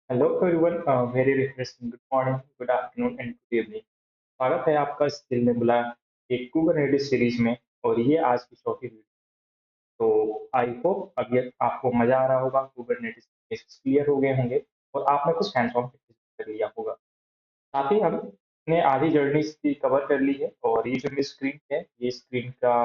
Hello everyone, very refreshing good morning, good afternoon and good evening. स्वागत है आपका इस दिल में बुला एक कुबरनेटिस सीरीज में। और ये आज की चौथी वीडियो। तो आई होप अब ये आपको मजा आ रहा होगा, कुबरनेटिस बेसिक्स क्लियर हो गए होंगे और आपने कुछ हैंड्स ऑन कर लिया होगा। साथ ही हमने आधी जर्नी इसकी कवर कर ली है। और ये जो मेरी स्क्रीन है, ये स्क्रीन का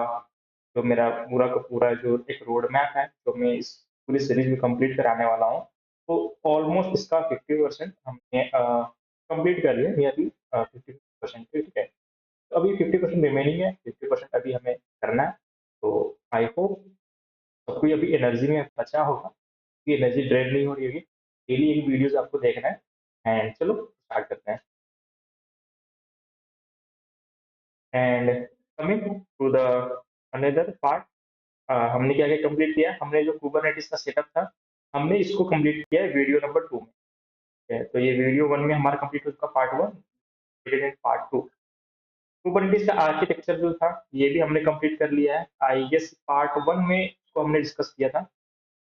जो मेरा पूरा का पूरा जो एक रोड मैप है, जो मैं इस पूरी सीरीज में कंप्लीट कराने वाला हूँ। तो ऑलमोस्ट इसका 50% हमने कंप्लीट कर लिया, नियरली 50%। ठीक है, तो अभी 50% रिमेनिंग है, 50% अभी हमें करना है। तो आई होप सबको अभी एनर्जी में बचा होगा, कि एनर्जी ड्रेन नहीं हो रही होगी। डेली एक वीडियोस आपको देखना है। एंड चलो स्टार्ट करते हैं। And coming to the another part, हमने क्या क्या कंप्लीट किया। हमने जो कुबरनेटिस का सेटअप था, हमने इसको कंप्लीट किया है वीडियो नंबर 2 में। ठीक है, तो ये वीडियो 1 में हमारा कंप्लीट हो चुका पार्ट 1। पार्ट 2 कुबरनेटिस का आर्किटेक्चर जो था, ये भी हमने कंप्लीट कर लिया है। आई गेस पार्ट 1 में इसको हमने डिस्कस किया था।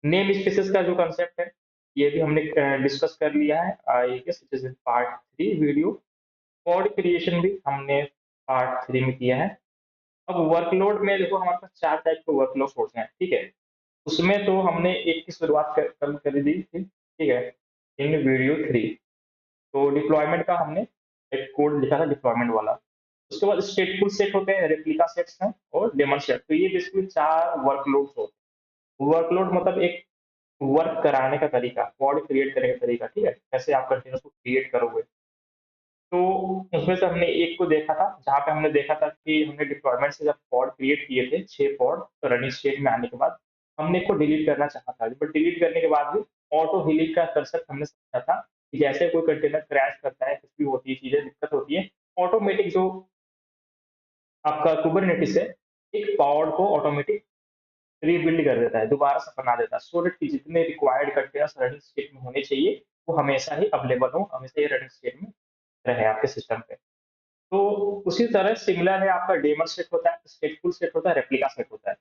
नेम स्पेसेस का जो कंसेप्ट है, ये भी हमने डिस्कस कर लिया है। I guess it is in part 3 video. Code creation भी हमने पार्ट 3 में किया है। अब वर्कलोड में देखो, हमारे पास 4 टाइप के वर्कलोड सोर्स हैं। ठीक है, उसमें तो हमने एक की शुरुआत कल कर दी थी। ठीक है, इन वीडियो 3। तो डिप्लॉयमेंट का हमने एक कोड लिखा था, डिप्लॉयमेंट वाला। उसके बाद स्टेटफुल सेट होते हैं, रेप्लिका सेट्स हैं और डेमन सेट। तो ये बेसिकली 4 वर्कलोड होते हैं। वर्कलोड मतलब एक वर्क कराने का तरीका, कोड क्रिएट करने का तरीका। ठीक है, कैसे आप कंटिन्यूस को क्रिएट करोगे। तो उसमें से हमने एक को देखा था, जहाँ पे हमने देखा था कि हमने डिप्लॉयमेंट से जब पॉड क्रिएट किए थे, 6 पॉड रनिंग स्टेट में आने के बाद हमने इसको डिलीट करना चाहा था। बट डिलीट करने के बाद भी ऑटो डिलीट का कंसेप्ट हमने समझा था, कि जैसे कोई कंटेनर क्रैश करता है, कुछ भी होती है, चीजें दिक्कत होती है, ऑटोमेटिक जो आपका कुबरनेटिस है, एक पॉड को ऑटोमेटिक रीबिल्ड कर देता है, दोबारा से बना देता है, सो दैट कि जितने रिक्वायर्ड कंटेनर्स रनिंग स्टेट में होने चाहिए, वो हमेशा ही अवेलेबल हो, हमेशा ही रनिंग स्टेट में रहे आपके सिस्टम पे। तो उसी तरह सिमिलर है, आपका डेमन सेट होता है, स्टेटफुल सेट होता है, रेप्लिका सेट होता है।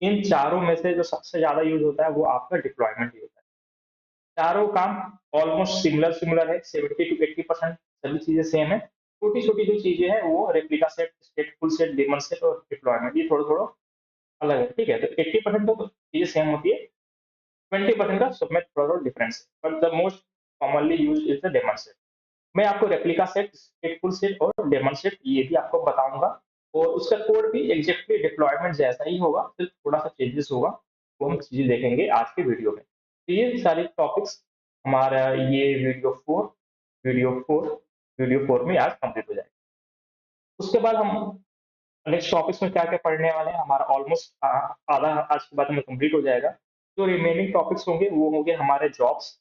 इन चारों में से जो सबसे ज्यादा यूज होता है, वो आपका डिप्लॉयमेंट ही होता है। चारों काम ऑलमोस्ट सिमिलर सिमिलर है, 70 to 80% सभी चीजें सेम है। छोटी छोटी जो चीजें हैं, वो replica set, स्टेटफुल set, daemon set और डिप्लॉयमेंट, ये थोड़ा थोड़ा अलग है। ठीक है, तो 80% तो चीजें सेम होती है, 20% का सब में थोड़ा थोड़ा difference. But the most commonly use is the demon set. मैं आपको रेप्लिका सेट, स्टेटफुल सेट और डेमन सेट ये भी आपको बताऊंगा। और उसका कोड भी एग्जैक्टली डिप्लॉयमेंट जैसा ही होगा, सिर्फ थोड़ा सा चेंजेस होगा। वो हम चीजें देखेंगे आज के वीडियो में। तो ये सारे टॉपिक्स हमारा ये वीडियो फोर में आज कंप्लीट हो जाएगा। उसके बाद हम नेक्स्ट टॉपिक्स में क्या क्या पढ़ने वाले हैं, हमारा ऑलमोस्ट आधा आज के बाद हमें कंप्लीट हो जाएगा। जो रिमेनिंग टॉपिक्स होंगे, वो होंगे हमारे जॉब्स।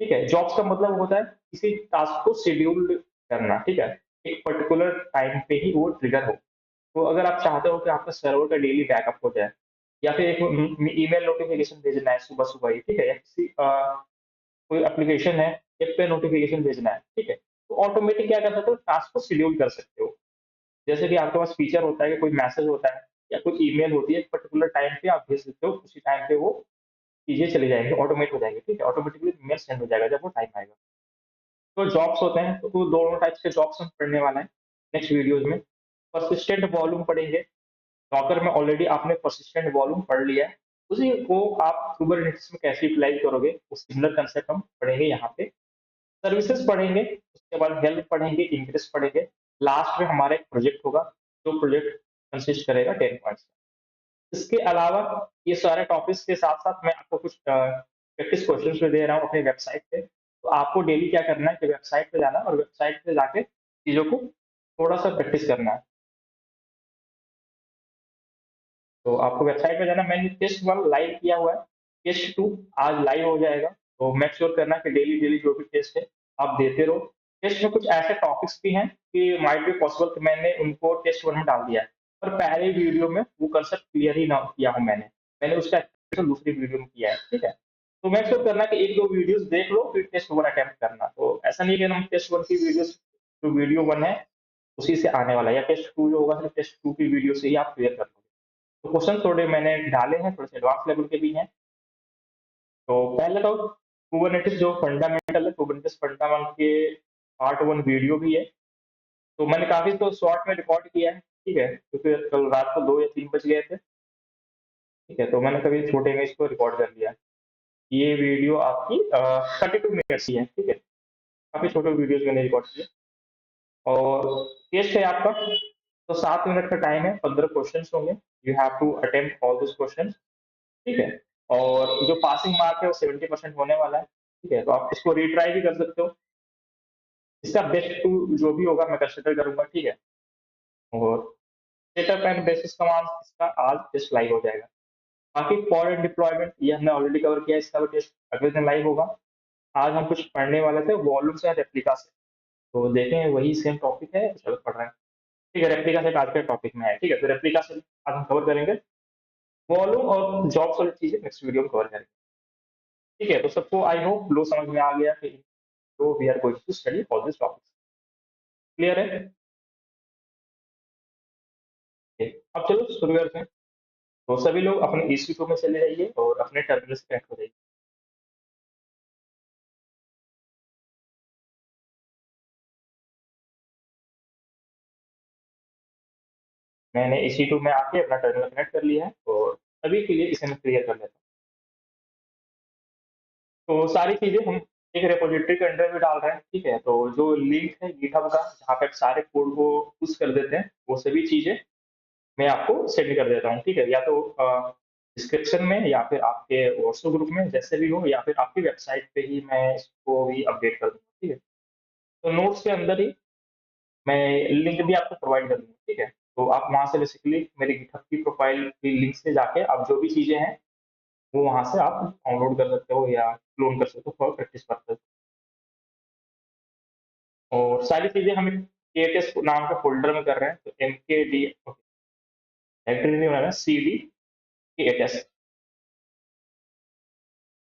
ठीक है, जॉब्स का मतलब होता है किसी टास्क को शेड्यूल करना। ठीक है, एक पर्टिकुलर टाइम पे ही वो ट्रिगर हो। तो अगर आप चाहते हो कि आपका सर्वर का डेली बैकअप हो जाए, या फिर एक ईमेल नोटिफिकेशन भेजना है सुबह सुबह ही, ठीक है, या किसी कोई एप्लीकेशन है, एक पे नोटिफिकेशन भेजना है, ठीक है, तो ऑटोमेटिक क्या कर सकते हो, टास्क को शेड्यूल कर सकते हो। जैसे कि आपके पास फीचर होता है कि कोई मैसेज होता है या कोई ईमेल होती है, एक पर्टिकुलर टाइम पे आप भेज सकते हो, उसी टाइम पे वो चीजें चली जाएंगी, ऑटोमेट हो जाएंगी। ठीक है, ऑटोमेटिकली मेल सेंड हो जाएगा जब वो टाइम आएगा। तो जॉब्स होते हैं, तो वो दोनों टाइप्स के जॉब्स हम पढ़ने वाला है नेक्स्ट वीडियोज में। परसिस्टेंट वॉल्यूम पढ़ेंगे। डॉकर में ऑलरेडी आपने परसिस्टेंट वॉल्यूम पढ़ लिया है, उसी को आप कुबरनेटिस में कैसे यूटिलाइज करोगे, वो सिमिलर कंसेप्ट हम पढ़ेंगे यहाँ पे। सर्विसेज पढ़ेंगे, उसके बाद हेल्प पढ़ेंगे, इंग्रेस पढ़ेंगे। लास्ट में हमारा एक प्रोजेक्ट होगा, जो प्रोजेक्ट कंसिस्ट करेगा 10 पॉइंट्स। इसके अलावा ये सारे टॉपिक्स के साथ साथ मैं आपको कुछ प्रैक्टिस क्वेश्चंस भी दे रहा हूँ अपनी वेबसाइट पे। तो आपको डेली क्या करना है कि वेबसाइट पे जाना है और वेबसाइट पे जाके चीजों को थोड़ा सा प्रैक्टिस करना है। तो आपको वेबसाइट पे जाना, मैंने टेस्ट 1 लाइव किया हुआ है, टेस्ट 2 आज लाइव हो जाएगा। तो मेक श्योर करना कि डेली डेली जो भी टेस्ट है आप देते रहो। टेस्ट में कुछ ऐसे टॉपिक्स भी हैं कि माइट बी पॉसिबल कि मैंने उनको टेस्ट 1 में डाल दिया है, पर पहले वीडियो में वो कंसेप्ट क्लियर ही ना किया हूँ मैंने। मैंने उसका explanation दूसरी वीडियो में किया है। ठीक है, तो मेक श्योर करना कि एक दो वीडियोस देख लो, फिर टेस्ट 1 अटेम्प्ट करना। तो ऐसा नहीं कि हम टेस्ट 1 की वीडियोस, जो वीडियो 1 है उसी से आने वाला है, या टेस्ट 2 जो होगा सिर्फ टेस्ट 2 की वीडियो से ही आप क्लियर कर लो। तो क्वेश्चन थोड़े मैंने डाले हैं, थोड़े से एडवांस लेवल के भी हैं। तो पहले तो कुबरनेटिस जो फंडामेंटल है, कुबरनेटिस फंडामेंटल के पार्ट 1 वीडियो भी है। तो मैंने काफ़ी तो शॉर्ट में रिकॉर्ड किया है, ठीक है? क्योंकि कल रात को 2 या 3 बज गए थे, ठीक है? तो मैंने कभी छोटे में इसको रिकॉर्ड कर लिया। ये वीडियो आपकी 32 मिनट्स की है, ठीक है? काफ़ी छोटे वीडियोज़ मैंने रिकॉर्ड किए और टेस्ट है आपका, तो 7 मिनट का टाइम है, 15 क्वेश्चन्स होंगे। You have to attempt all those questions, ठीक है? और जो पासिंग मार्क है वो 70% होने वाला है, ठीक है? तो आप इसको रीट्राई भी कर सकते हो। इसका बेस्ट टू जो भी होगा मैं कंसिडर करूँगा, ठीक है? और सेटअप एंड बेसिस कमांड्स इसका आज टेस्ट लाइव हो जाएगा। बाकी फॉरेन डिप्लॉयमेंट ये हमने ऑलरेडी कवर किया है, इसका भी टेस्ट अगले दिन लाइव होगा। आज हम कुछ पढ़ने वाले थे वॉल्यूम्स एंड रेप्लिका से, तो देखें वही सेम टॉपिक है, कुछ अलग पढ़ रहे हैं। ठीक है, रेप्लिका से आज के टॉपिक में है, ठीक है? तो रेप्लिका से आज हम कवर करेंगे। वॉल्यूम और जॉब्स वाली चीज़ें नेक्स्ट वीडियो में कवर करेंगे, ठीक है? तो सबको आई होप लो समझ में आ गया कि तो we are going to study all this topics. Clear है? ठीक, अब चलो शुरू करते हैं। तो सभी लोग अपने EC2 में चले जाइए और अपने टर्मिनल से कनेक्ट हो जाइए। मैंने EC2 में आके अपना टर्मिनल कनेक्ट कर लिया है और अभी के लिए इसे मैं क्लियर कर लेता हूँ। तो सारी चीज़ें हम एक रिपॉजिटरी के अंडर में डाल रहे हैं, ठीक है? तो जो लिंक है गिटहब का, जहाँ पे आप सारे कोड को पुश कर देते हैं, वो सभी चीज़ें मैं आपको सेंड कर देता हूँ, ठीक है? या तो डिस्क्रिप्शन में या फिर आपके व्हाट्सएप ग्रुप में, जैसे भी हो, या फिर आपकी वेबसाइट पे ही मैं इसको भी अपडेट कर दूँगा, ठीक है? तो नोट्स के अंदर ही मैं लिंक भी आपको प्रोवाइड कर दूँगा, ठीक है? तो आप वहाँ से बेसिकली मेरे गिटहब की प्रोफाइल की लिंक से जाके आप जो भी चीज़ें हैं, वो वहाँ से आप डाउनलोड कर सकते हो या क्लोन कर सकते हो फॉर प्रैक्टिस पर्पज़। और सारी चीज़ें हम KTS नाम के फ़ोल्डर में कर रहे हैं, तो MKD डायरेक्टरी नहीं बनाना, CD KTS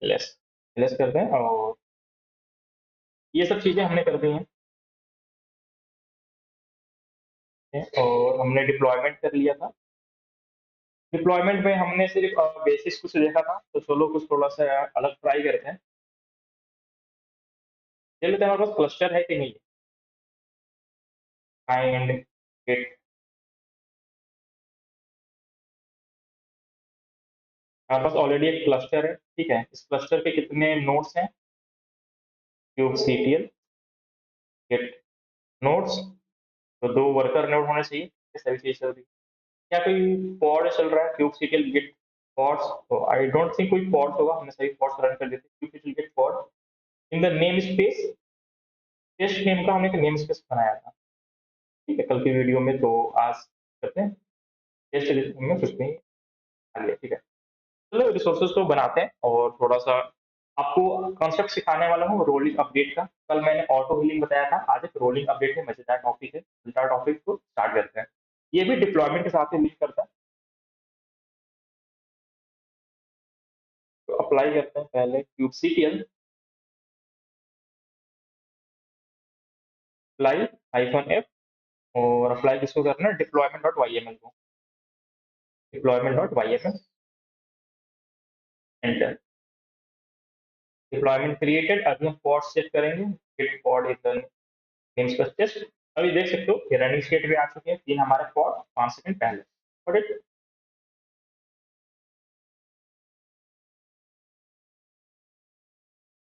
लेस लेस करते हैं और ये सब चीज़ें हमने कर दी हैं और हमने डिप्लॉयमेंट कर लिया था। डिप्लॉयमेंट में हमने सिर्फ़ बेसिक्स कुछ देखा था, तो चलो कुछ थोड़ा-सा अलग ट्राई करते हैं। देख लेते हैं हमारे पास क्लस्टर है कि नहीं है। फाइंड इट, हमारे पास ऑलरेडी एक क्लस्टर है, ठीक है? इस क्लस्टर पे कितने नोड्स हैं? kubectl गेट नोड्स, तो 2 वर्कर नोड होने चाहिए, ये सभी चीज़ चल रही है। क्या कोई पॉड चल रहा है kubectl git pods? तो आई डोंट थिंक कोई पॉड्स होगा, हमने सभी पॉड्स रन कर दिए थे। kubectl git pod in the name space, test name का हमने एक नेम स्पेस बनाया था, ठीक है? कल की वीडियो में, तो आज करते हैं टेस्ट में कुछ नहीं डाल लिया, ठीक है? चलो रिसोर्सेज को बनाते हैं और थोड़ा-सा आपको कॉन्सेप्ट सिखाने वाला हूँ रोलिंग अपडेट का। कल मैंने ऑटो हीलिंग बताया था, आज एक रोलिंग अपडेट है, मज़ेदार टॉपिक है। मज़ेदार टॉपिक को स्टार्ट करते हैं। ये भी डिप्लॉयमेंट के साथ ही लिंक करता है, तो अप्लाई करते हैं पहले kubectl अप्लाई -f और अप्लाई किसको करना है? deployment.yml को। deployment.yml enter. डिप्लॉयमेंट क्रिएटेड, अभी हम पॉड सेट करेंगे, get pod is the namespace test. अभी देख सकते हो ये रनिंग स्टेट में आ चुके हैं 3 हमारे पॉड 5 सेकंड पहले। Got it?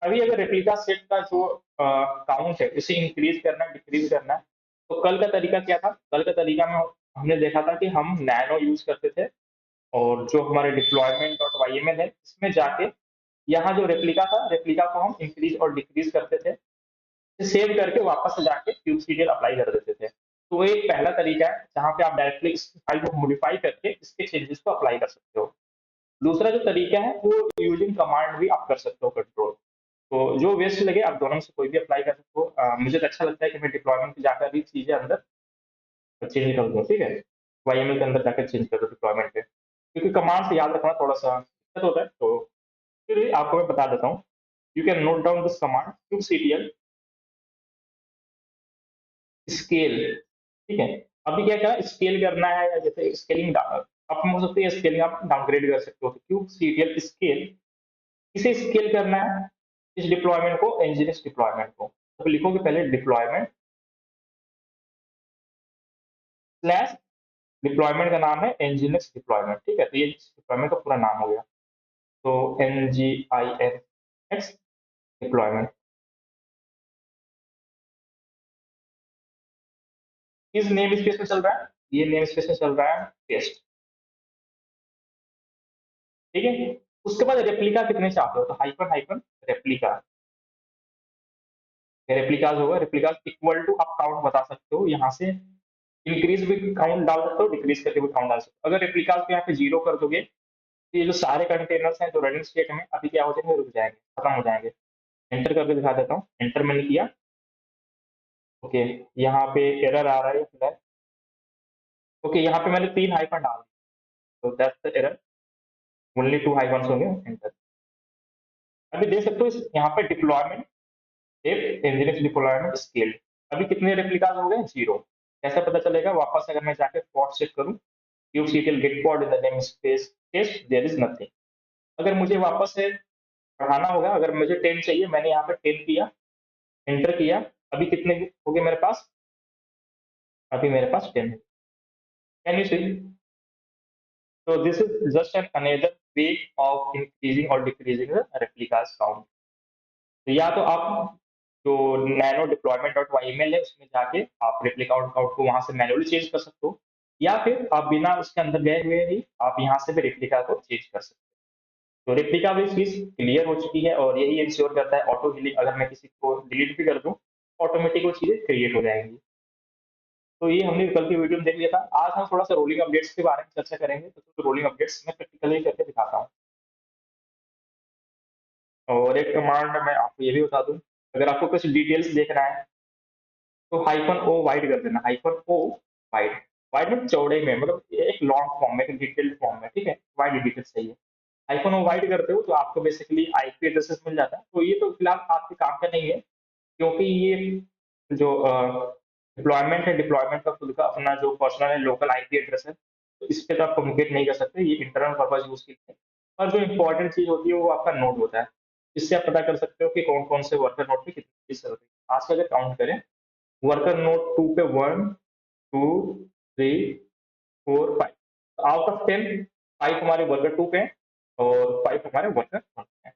अभी अगर रेप्लिका सेट का जो काउंट है उसे इंक्रीज करना है, डिक्रीज करना है, तो कल का तरीका क्या था? कल का तरीका में हमने देखा था कि हम नैनो यूज करते थे और जो हमारे डिप्लॉयमेंट डॉट वाईएमएल है इसमें जाके यहाँ जो रेप्लिका था, रेप्लिका को हम इंक्रीज और डिक्रीज करते थे, सेव करके वापस से जाके kubectl अप्लाई कर देते थे। तो वो एक पहला तरीका है जहाँ पे आप डायरेक्टली इस फाइल को मॉडिफाई करके इसके चेंजेस को अप्लाई कर सकते हो। दूसरा जो तरीका है वो यूजिंग कमांड भी आप कर सकते हो कंट्रोल। तो जो वेस्ट लगे आप दोनों में से कोई भी अप्लाई कर सकते हो। मुझे तो अच्छा लगता है कि मैं डिप्लॉयमेंट पे जाकर भी चीज़ें अंदर चेंज कर दूँ, ठीक है? वाईएमएल के अंदर जाकर चेंज कर दूँ डिप्लॉयमेंट पे। क्योंकि कमांड से याद रखना थोड़ा-सा दिक्कत होता है, तो फिर भी आपको मैं बता देता हूँ। You can note down this command kubectl scale, ठीक है? अभी क्या कहा स्केल करना है या जैसे स्केलिंग आप हो सकते हैं स्केलिंग आप डाउनग्रेड कर सकते हो। kubectl स्केल, किसे स्केल करना है? इस डिप्लॉयमेंट को एनजीएनएक्स डिप्लॉयमेंट को तो लिखोगे पहले डिप्लॉयमेंट स्लैश डिप्लॉयमेंट का नाम है एनजीएनएक्स डिप्लॉयमेंट, ठीक है, तो ये डिप्लॉयमेंट का पूरा नाम हो गया। तो एनजीआईएनएक्स डिप्लॉयमेंट, किस नेम स्पेस में चल रहा है, ये नेम स्पेस में चल रहा है टेस्ट, ठीक है। उसके बाद रेप्लिका कितने चाहते हो, तो हाइफन हाइफन रेप्लिका, रेप्लिकाज होगा, रेप्लिकाज इक्वल टू आप काउंट बता सकते हो यहाँ से, इंक्रीज भी काउंट डाल सकते हो, डिक्रीज करके भी काउंट डाल सकते हो। अगर रेप्लिकाज को यहाँ पे 0 कर दोगे तो ये जो सारे कंटेनर्स हैं जो रनिंग स्टेट में अभी क्या हो जाएंगे, रुक जाएंगे, खत्म हो जाएंगे। एंटर करके दिखा देता हूँ, एंटर मैंने किया, ओके, यहाँ पे एरर आ रहा है फिलहाल, ओके, यहाँ पे मैंने 3 हाइफन डाल दिया, तो that's the error, only 2 hyphen होंगे, एंटर। अभी देख सकते हो यहाँ पे डिप्लॉयमेंट एनजीएनएक्स डिप्लॉयमेंट स्केल्ड, अभी कितने रेप्लिकाज हो गए, 0। कैसे पता चलेगा, वापस अगर मैं जाके पॉट चेक करूँ, kubectl get pod in the namespace test there is nothing। अगर मुझे वापस से बढ़ाना होगा, अगर मुझे 10 चाहिए, मैंने यहाँ पे 10 किया, एंटर किया, अभी कितने हो गए मेरे पास, अभी मेरे पास 10 है, can you see. So this is just an another way of increasing or decreasing the replicas count। तो या तो आप जो नैनो डिप्लॉयमेंट डॉट वाईएमएल है उसमें जाके आप रेप्लिका काउंट को वहां से मैन्युअली चेंज कर सकते हो, या फिर आप बिना उसके अंदर गए हुए ही आप यहाँ से भी रेप्लिका को चेंज कर सकते हो। तो रेप्लिका भी चीज क्लियर हो चुकी है और यही इंश्योर करता है ऑटो हीलिंग, अगर मैं किसी को डिलीट भी कर दूं ऑटोमेटिक वो चीजें क्रिएट हो जाएंगी। तो ये हमने कल की वीडियो में देख लिया था। आज हम थोड़ा सा रोलिंग अपडेट्स के बारे में चर्चा करेंगे, तो रोलिंग अपडेट्स में प्रैक्टिकली करके दिखाता हूँ। और एक कमांड मैं आपको ये भी बता दूं, अगर आपको कुछ डिटेल्स देखना है तो हाइफन ओ वाइड कर देना, हाइफन ओ वाइड, वाइड में चौड़े में, मतलब ये एक लॉन्ग फॉर्म में, एक डिटेल्ड फॉर्म में, ठीक है, वाइड डिटेल्स चाहिए। हाइफन ओ वाइड करते हो तो आपको बेसिकली आईपी एड्रेसेस मिल जाता है, तो ये तो फिलहाल आपके काम का नहीं है, क्योंकि ये जो डिप्लॉयमेंट है, डिप्लॉयमेंट का खुद का अपना जो पर्सनल है लोकल आईपी एड्रेस है, तो इस पे तो आप कम्युनिकेट नहीं कर सकते, ये इंटरनल पर्पज यूज के लिए। और जो इंपॉर्टेंट चीज होती है वो आपका नोड होता है, इससे आप पता कर सकते हो कि कौन कौन से वर्कर नोड पे कितनी चीज चल रही है। आज का अगर काउंट करें, वर्कर नोड 2 पे 1 2 3 4 5, आउट ऑफ 10 5 हमारे वर्कर 2 पे हैं और 5 हमारे वर्कर 1 पे हैं।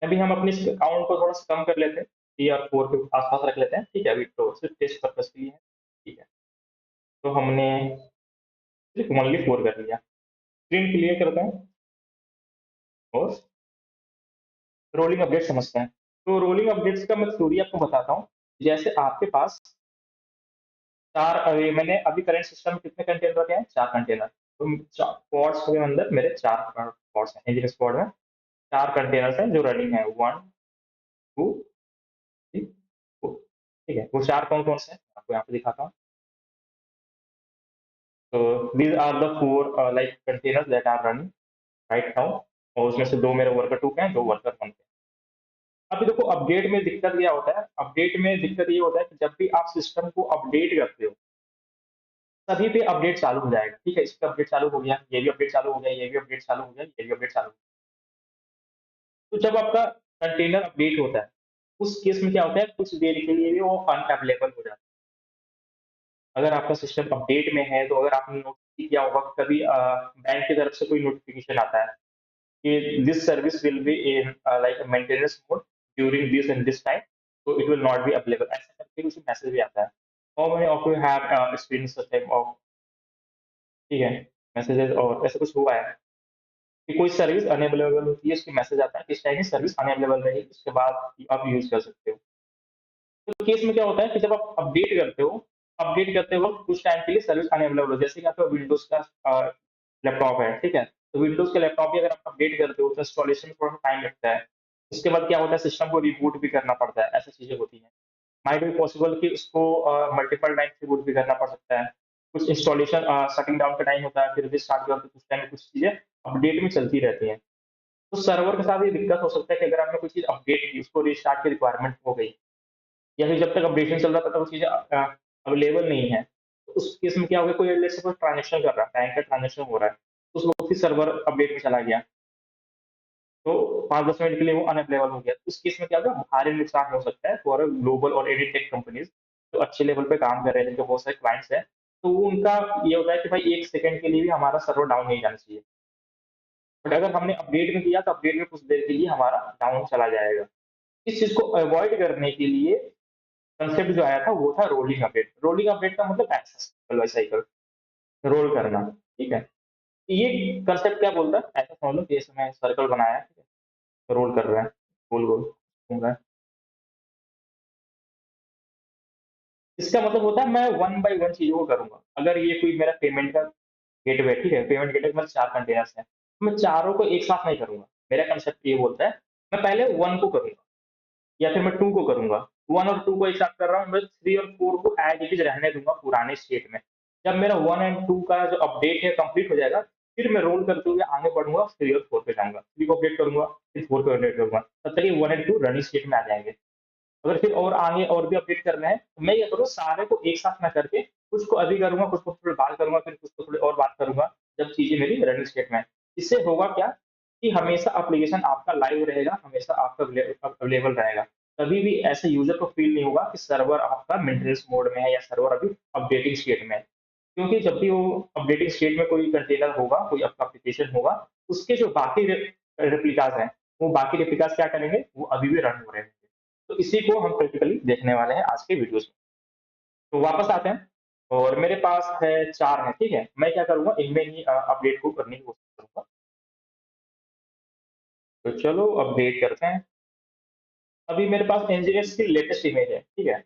अभी हम अपनी काउंट को थोड़ा सा कम कर लेते हैं, 3 और 4 के आसपास रख लेते हैं, ठीक है, अभी तो सिर्फ टेस्ट पर्पज के लिए है, ठीक है। तो हमने सिर्फ ओनली 4 कर लिया, स्क्रीन क्लियर करते हैं और रोलिंग अपडेट समझते हैं। तो रोलिंग अपडेट्स का मैं थ्योरी आपको बताता हूँ। जैसे आपके पास 4, अभी मैंने अभी करंट सिस्टम में कितने कंटेनर रखे हैं, 4 कंटेनर, तो पॉड्स के अंदर मेरे 4 पॉड्स हैं, एनजीएस पॉड में 4 कंटेनर्स हैं जो रनिंग है, 1 2 3 4, ठीक है। वो 4 कौन कौन से हैं आपको यहाँ पे दिखाता हूँ। तो these are the 4 like containers that are running right now, और उसमें से 2 मेरे वर्कर 2 के हैं, 2 वर्कर 1 के हैं। अभी देखो अपडेट में दिक्कत क्या होता है, अपडेट में दिक्कत ये होता है कि जब भी आप सिस्टम को अपडेट करते हो सभी पे अपडेट चालू हो जाएगा, ठीक है, इस पे अपडेट चालू हो गया, ये भी अपडेट चालू हो गया, ये भी अपडेट चालू हो गया, ये भी अपडेट चालू हो गया। तो जब आपका कंटेनर अपडेट होता है उस केस में क्या होता है, कुछ देर के लिए भी वो अनअवेलेबल हो जाता है। अगर आपका सिस्टम अपडेट में है तो अगर आपने नोटिस किया होगा कि कभी बैंक की तरफ से कोई नोटिफिकेशन आता है कि this service will be in like maintenance mode during this and this time, तो it will not be available, ऐसा करके कुछ मैसेज भी आता है। और मैंने of you have experience such type of, ठीक है, मैसेजेस, और ऐसा कुछ हुआ है कि कोई सर्विस अनअवेलेबल होती है, उसकी मैसेज आता है किस टाइम की सर्विस अनअवेलेबल रही, उसके बाद आप यूज कर सकते हो। तो केस में क्या होता है कि जब आप अपडेट करते वक्त कुछ टाइम के लिए सर्विस अनअवेलेबल हो, जैसे कि आपका विंडोज का लैपटॉप है, ठीक है, तो विंडोज के लैपटॉप भी अगर आप अपडेट करते हो तो इंस्टॉलेशन में थोड़ा टाइम लगता है, उसके बाद क्या होता है सिस्टम को रिबूट भी करना पड़ता है, ऐसी चीजें होती हैं। माइट बी पॉसिबल कि उसको मल्टीपल टाइम रिबूट भी करना पड़ सकता है, कुछ इंस्टॉलेशन शटिंग डाउन का टाइम होता है, फिर भी स्टार्ट करते कुछ टाइम कुछ चीजें अपडेट में चलती रहती हैं। तो सर्वर के साथ ये दिक्कत हो सकता है कि अगर आपने कोई चीज अपडेट की उसको रिस्टार्ट की रिक्वायरमेंट हो गई, या फिर जब तक अपडेशन चल रहा था तब वो चीज़ें अवेलेबल नहीं है। तो उस केस में क्या होगा, कोई लेट्स से कोई ट्रांज़ैक्शन कर रहा है, बैंक का ट्रांज़ैक्शन हो रहा है, तो उस वक़्त ही सर्वर अपडेट में चला गया। तो 5-10 मिनट के लिए वो अनअवेलेबल हो गया। उस केस में क्या होगा, भारी नुकसान हो सकता है फॉर ग्लोबल और एनी टेक कंपनीज़ जो अच्छे लेवल पे काम कर रहे हैं, जिनके बहुत सारे क्लाइंट्स हैं। तो उनका ये होता है कि भाई 1 सेकंड के लिए भी हमारा सर्वर डाउन नहीं जाना चाहिए। बट अगर हमने अपडेट में किया तो अपडेट में कुछ देर के लिए हमारा डाउन चला जाएगा। इस चीज़ को अवॉइड करने के लिए कांसेप्ट जो आया था वो था रोलिंग अपडेट। रोलिंग अपडेट का मतलब ऐसा साइकिल बाय साइकिल रोल करना, ठीक है? ये कांसेप्ट क्या बोलता है? ऐसा समझ लो कि जैसे मैं सर्कल बनाया, ठीक है? रोल कर रहा है, गोल-गोल घूम रहा है। इसका मतलब होता है मैं वन बाय वन चीज़ों को करूँगा। अगर ये कोई मेरा पेमेंट का गेटवे, ठीक है? पेमेंट गेटवे के पास 4 कंटेनर्स हैं। मैं चारों को एक साथ नहीं करूँगा। मेरा कांसेप्ट ये बोलता है, मैं पहले 1 को करूँगा या फिर मैं 2 को करूँगा। 1 और 2 को एक साथ कर रहा हूँ, मैं 3 और 4 को एज़ इट इज़ रहने दूँगा पुराने स्टेट में। जब मेरा 1 एंड 2 का जो अपडेट है कंप्लीट हो जाएगा, फिर मैं रोल करते हुए आगे बढ़ूँगा, 3 और 4 पे जाऊँगा। 3 को अपडेट करूँगा, फिर 4 को अपडेट करूँगा। तब तक ये 1 एंड 2 रनिंग स्टेट में आ जाएँगे। अगर फिर और आगे और भी अपडेट करना है, तो मैं ये करूँ सारे को एक साथ ना करके, कुछ को अभी करूँगा, कुछ को थोड़ी बाद करूँगा, फिर कुछ को थोड़ी और बाद करूँगा, जब चीज़ें मेरी रनिंग स्टेट में है। इससे होगा क्या कि हमेशा एप्लीकेशन आपका लाइव रहेगा, हमेशा आपका अवेलेबल रहेगा। कभी भी ऐसे यूज़र को फ़ील नहीं होगा कि सर्वर आपका मेंटेनेंस मोड में है या सर्वर अभी अपडेटिंग स्टेट में है। क्योंकि जब भी वो अपडेटिंग स्टेट में कोई कंटेनर होगा, कोई आपका एप्लीकेशन होगा, उसके जो बाकी रेप्लिकाज़ हैं, वो बाकी रेप्लिकाज़ क्या करेंगे, वो अभी भी रन हो रहे हैं। तो इसी को हम प्रैक्टिकली देखने वाले हैं आज के वीडियोज़ में। तो वापस आते हैं और मेरे पास है 4 हैं, ठीक है? मैं क्या करूँगा इनमें ही अपडेट को करने की कोशिश करूँगा। तो चलो अपडेट करते हैं। अभी मेरे पास एनजीएस की लेटेस्ट इमेज है, ठीक है?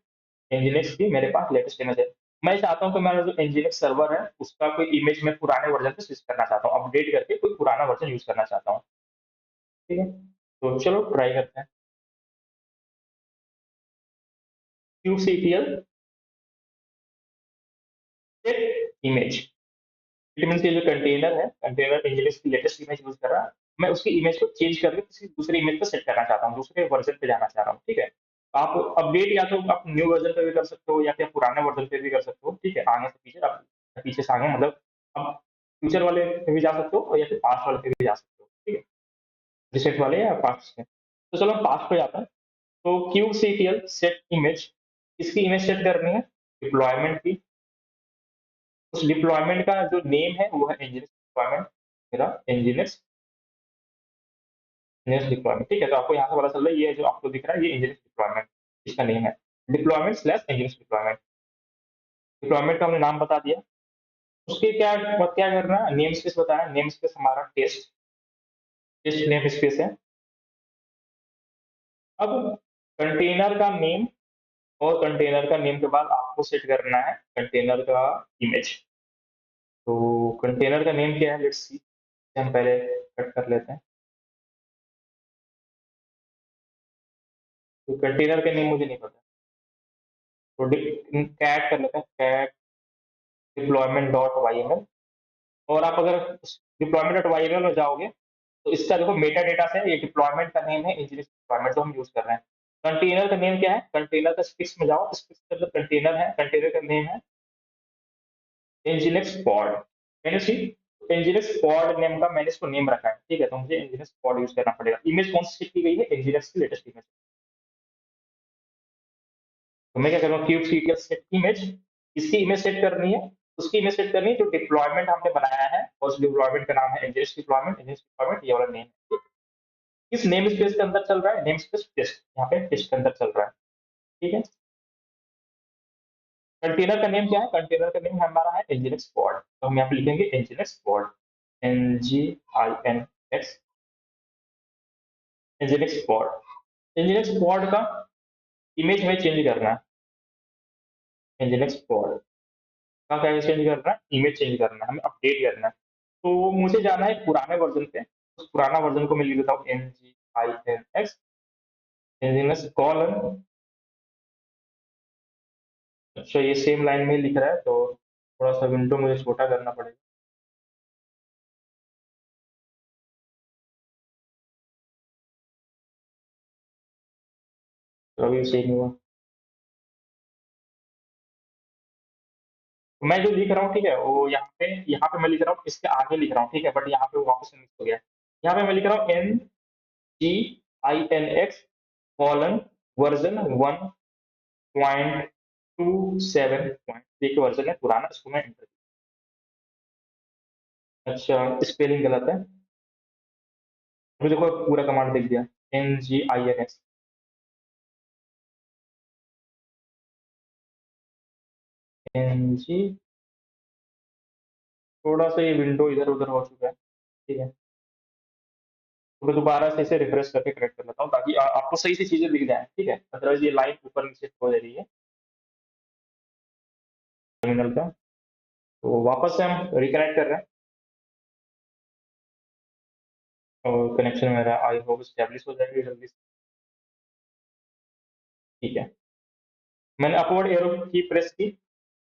एनजीएस की मेरे पास लेटेस्ट इमेज है। मैं चाहता हूँ कि मेरा जो एनजीएस सर्वर है, उसका कोई इमेज मैं पुराने वर्ज़न पे स्विच करना चाहता हूँ, अपडेट करके कोई पुराना वर्ज़न यूज़ करना चाहता हूँ, ठीक है? तो चलो ट्राई करते हैं। क्यूबसीटीएल सेट इमेज। इट मीन्स ये जो कंटेनर है, कंटेनर एंजेलिस की लेटेस्ट इमेज यूज़ कर रहा है, मैं उसकी इमेज को चेंज करके किसी दूसरे इमेज पे सेट करना चाहता हूँ, दूसरे वर्ज़न पे जाना चाह रहा हूँ, ठीक है? आप अपडेट या तो आप न्यू वर्ज़न पे भी कर सकते हो या फिर पुराने वर्ज़न पे भी कर सकते हो, ठीक है? आगे से पीछे आप पीछे से आगे मतलब आप फ्यूचर वाले पे भी जा सकते हो और या फिर पास्ट वाले पे भी जा सकते हो, ठीक है? रिसेंट वाले या पास्ट के। तो चलो हम पास्ट पे जाते हैं। तो क्यूबसीटीएल सेट इमेज, इसकी इमेज सेट करनी है डिप्लॉयमेंट की। उस डिप्लॉयमेंट का जो नेम है वो है nginx डिप्लॉयमेंट, मेरा nginx नेक्स्ट डिप्लॉयमेंट, ठीक है? तो आपको यहाँ से पता चल रहा है ये जो आपको दिख रहा है ये nginx डिप्लॉयमेंट इसका नेम है। Deployment slash nginx deployment. Deployment का हमने नाम बता दिया। उसके क्या करना है, नेम स्पेस बताया, नेम स्पेस हमारा टेस्ट, टेस्ट नेम स्पेस है। अब कंटेनर का नेम और कंटेनर का नेम के बाद आपको सेट करना है कंटेनर का इमेज। तो कंटेनर का नेम क्या है, लेट्स सी। हम पहले कट कर लेते हैं। तो कंटेनर का नेम मुझे नहीं पता। तो कैट कर लेते हैं, कैट डिप्लॉयमेंट डॉट वाईएमएल। और आप अगर डिप्लॉयमेंट डॉट वाईएमएल में जाओगे तो इसका देखो मेटा डेटा से ये डिप्लॉयमेंट का नेम है इंजीनियरिंग डिप्लॉयमेंट जो हम यूज कर रहे हैं। कंटेनर का नेम क्या है, कंटेनर का स्पिक्स में जाओ, स्पिक्स का जो कंटेनर है, कंटेनर का नेम है इंजीनियरिंग पॉड। मैंने सी इंजीनियरिंग पॉड नेम का मैंने इसको नेम रखा है, ठीक है? तो मुझे इंजीनियरिंग पॉड यूज करना पड़ेगा। इमेज कौन सी की गई है, इंजीनियरिंग की लेटेस्ट इमेज। तो मैं क्या करूँगा, क्यूब सीटीएल सेट इमेज, इसकी इमेज सेट करनी है, उसकी इमेज सेट करनी है जो डिप्लॉयमेंट हमने बनाया है और उस डिप्लॉयमेंट का नाम है एनजीएस डिप्लॉयमेंट, एनजीएस डिप्लॉयमेंट ये वाला नेम है। किस नेम स्पेस के अंदर चल रहा है, नेम स्पेस टेस्ट, यहाँ पे टेस्ट के अंदर चल रहा है, ठीक है? कंटेनर का नेम क्या है, कंटेनर का नेम हमारा है एनजीएस पॉड, तो हम यहाँ पे लिखेंगे NGS pod, N G I N X, NGS pod. NGS pod का इमेज हमें चेंज करना है, एनजीएस पॉड का क्या चेंज करना है, इमेज चेंज करना है, हमें अपडेट करना है। तो मुझे जाना है पुराने वर्जन पे, उस पुराना वर्जन को मैं लिख देता हूँ N G I N X NGS colon. अच्छा ये सेम लाइन में लिख रहा है तो थोड़ा सा विंडो मुझे छोटा करना पड़ेगा। तो अभी सही नहीं हुआ। तो मैं जो लिख रहा हूँ, ठीक है, वो यहाँ पे मैं लिख रहा हूँ, इसके आगे लिख रहा हूँ, ठीक है, बट यहाँ पे वो वापस से मिक्स हो गया। यहाँ पे मैं लिख रहा हूँ एन GINX कॉलन वर्जन 1.27 एक वर्जन है पुराना, इसको मैं एंटर। अच्छा, स्पेलिंग गलत है। मुझे देखो पूरा कमांड दिख गया। NGINX। NG, थोड़ा सा ये विंडो इधर उधर हो चुका है, ठीक है। तो मैं दोबारा से इसे रिफ्रेश करके करेक्ट कर लेता हूँ ताकि आपको सही सी चीजें दिख जाए, ठीक है। अदरवाइज ये लाइन ऊपर नीचे हो जा रही है टर्मिनल का। तो वापस से हम रिकनेक्ट कर रहे हैं और कनेक्शन मेरा आई होप स्टेब्लिश हो जाएगी जल्दी से। ठीक है, मैंने अपवर्ड एरो की प्रेस की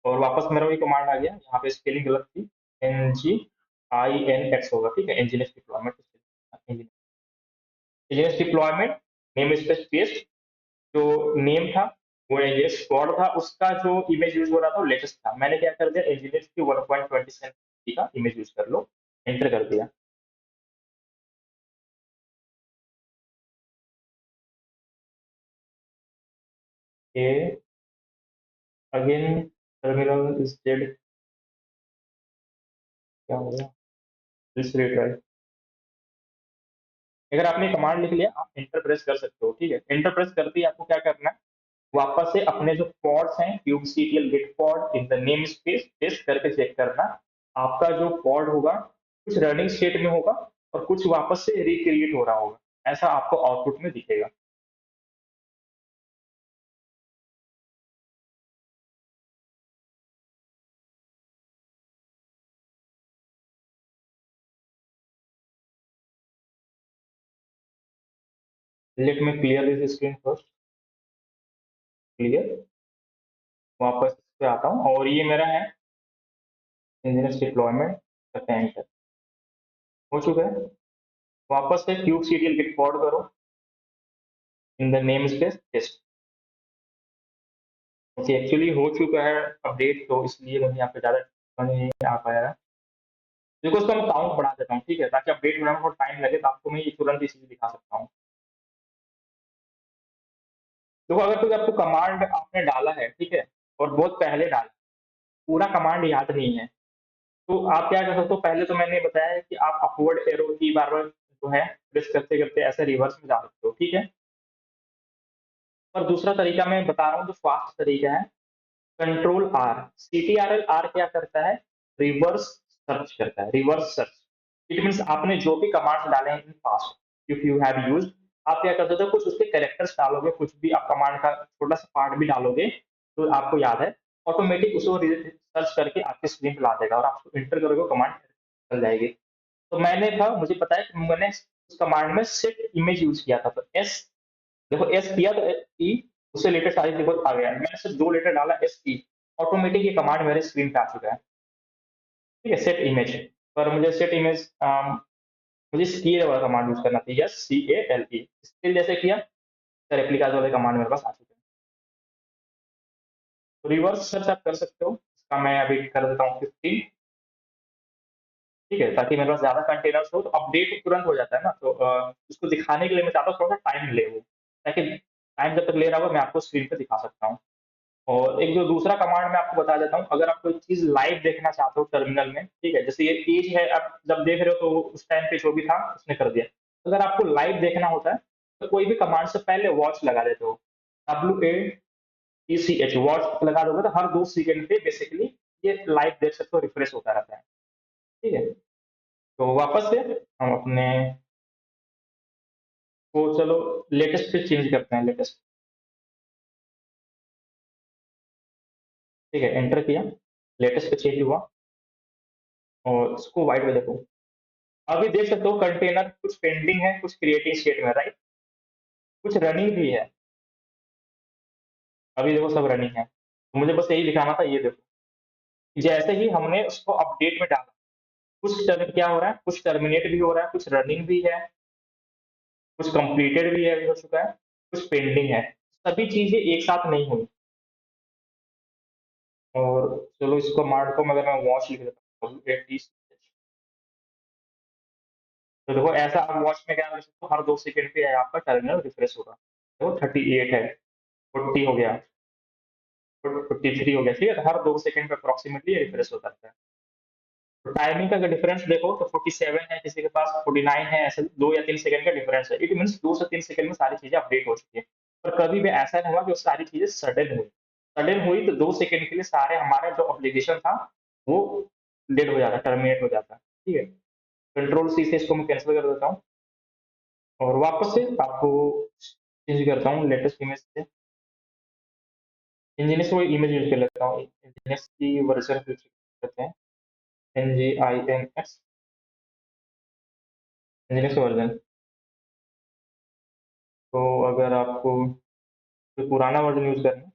और वापस मेरा वही कमांड आ गया। यहाँ पे स्पेलिंग गलत थी, NGINX होगा, ठीक है। NGINX deployment, NGINX deployment name space paste. जो नेम था वो एनजीएनएक्स स्क्वाड था, उसका जो इमेज यूज हो रहा था वो लेटेस्ट था। मैंने क्या कर दिया, एनजीएनएक्स की 1.27 का इमेज यूज कर लो, एंटर कर दिया। ए अगेन टर्मिनल इज डेड। क्या हो गया, प्लीज रीट्राई। अगर आपने कमांड लिख लिया आप एंटर प्रेस कर सकते हो, ठीक है। एंटर प्रेस करते ही आपको क्या करना है, वापस से अपने जो पॉड्स हैं kubectl git pod in the name space test करके चेक करना। आपका जो पॉड होगा कुछ रनिंग स्टेट में होगा और कुछ वापस से रिक्रिएट हो रहा होगा, ऐसा आपको आउटपुट में दिखेगा। लेट में clear this screen first. Clear, वापस इस पे आता हूँ और ये मेरा है इंजीनियर्स डिप्लॉयमेंट करते हैं enter। हो चुका है। वापस से kubectl git pod करो in the name space test. Actually हो चुका है अपडेट, तो इसलिए मुझे यहाँ पे ज्यादा समझ नहीं आ पाया। देखो इसका मैं काउंट बढ़ा देता हूँ, ठीक है, ताकि अपडेट होने में थोड़ा टाइम लगे तो आपको मैं ये तुरंत ही चीज दिखा सकता हूँ। देखो अगर कोई आपको कमांड आपने डाला है, ठीक है, और बहुत पहले डाला, पूरा कमांड याद नहीं है, तो आप क्या कर सकते हो, पहले तो मैंने बताया है कि आप अपवर्ड एरो की बार बार जो है प्रेस करते करते ऐसे रिवर्स में जा सकते हो, ठीक है। और दूसरा तरीका मैं बता रहा हूँ जो फास्ट तरीका है, कंट्रोल आर। CTRL आर क्या करता है, रिवर्स सर्च करता है, रिवर्स सर्च। इट मीन्स आपने जो भी कमांड्स डाले हैं in past if you have used, आप क्या करते हो, कुछ उसके कैरेक्टर्स डालोगे, कुछ भी आप कमांड का छोटा सा पार्ट भी डालोगे तो आपको याद है, ऑटोमेटिक उसको सर्च करके आपके स्क्रीन पे ला देगा और आप उसको एंटर करोगे कमांड चल जाएगी। तो मैंने था, मुझे पता है कि मैंने उस कमांड में सेट इमेज यूज किया था, तो एस, देखो एस किया तो ई, उससे लेटर सारी रिपोर्ट आ गया। मैंने सिर्फ 2 लेटर डाला एस ई, ऑटोमेटिक ये कमांड मेरे स्क्रीन पे आ चुका है, ठीक है। सेट इमेज, पर मुझे सेट इमेज मुझे स्केल वाला कमांड यूज करना था, यस CALE। स्केल जैसे किया तो रेप्लिकास वाले कमांड मेरे पास आ चुके हैं। तो रिवर्स सर्च आप कर सकते हो, इसका मैं अभी कर देता हूँ 15, ठीक है, ताकि मेरे पास ज्यादा कंटेनर्स हो तो अपडेट तुरंत हो जाता है ना। तो उसको दिखाने के लिए मैं चाहता हूँ थोड़ा सा टाइम ले वो, ताकि टाइम जब तक ले रहा होगा मैं आपको स्क्रीन पे दिखा सकता हूँ। और एक जो दूसरा कमांड मैं आपको बता देता हूँ, अगर आप कोई चीज लाइव देखना चाहते हो टर्मिनल में, ठीक है, जैसे ये पेज है, आप जब देख रहे हो तो उस टाइम पे जो भी था उसने कर दिया। अगर आपको लाइव देखना होता है तो कोई भी कमांड से पहले वॉच लगा देते हो, WATCH, वॉच लगा दोगे तो हर 2 सेकंड पे बेसिकली ये लाइव देख सकते हो, रिफ्रेश होता रहता है, ठीक है। तो वापस से हम अपने को चलो लेटेस्ट पे चेंज करते हैं, लेटेस्ट, ठीक है, एंटर किया, लेटेस्ट पे चेंज हुआ और इसको वाइट में देखो। अभी देख सकते हो कंटेनर कुछ पेंडिंग है, कुछ क्रिएटिंग स्टेट में, राइट, कुछ रनिंग भी है। अभी देखो सब रनिंग है, तो मुझे बस यही दिखाना था, ये देखो जैसे ही हमने उसको अपडेट में डाला, कुछ क्या हो रहा है, कुछ टर्मिनेट भी हो रहा है, कुछ रनिंग भी है, कुछ कंप्लीटेड भी है, हो चुका है, कुछ पेंडिंग है। सभी चीजें एक साथ नहीं हुई। और चलो इसको मार को, मगर मैं वॉच लिख देता हूँ, तो देखो ऐसा आप वॉच में क्या कर सकते हो, हर 2 सेकंड पे आपका टर्मिनल रिफ्रेश होगा। देखो 38 है, 40 हो गया, 53 हो गया, ठीक है, तो हर 2 सेकंड पे अप्रोक्सीमेटली रिफ्रेश होता रहता है। तो टाइमिंग का अगर डिफरेंस देखो तो 47 है किसी के पास, 49 है, ऐसे 2 या 3 सेकंड का डिफरेंस है। इट मीन्स 2 से 3 सेकंड में सारी चीजें अपडेट हो चुकी है। पर कभी भी ऐसा नहीं हुआ कि वो सारी चीजें सडन हुई। सडन हुई तो 2 सेकंड के लिए सारे हमारा जो एप्लीकेशन था वो डेड हो जाता, टर्मिनेट हो जाता, ठीक है। कंट्रोल सी से इसको मैं कैंसिल कर देता हूँ और वापस से आपको चेंज करता हूँ लेटेस्ट इमेज से। इंजीनियर्स वो इमेज यूज कर लेता हूँ, इंजीनियर्स की वर्जन करते हैं, NGINX, इंजीनियर्स वर्जन। तो अगर आपको कोई पुराना वर्जन यूज करना है,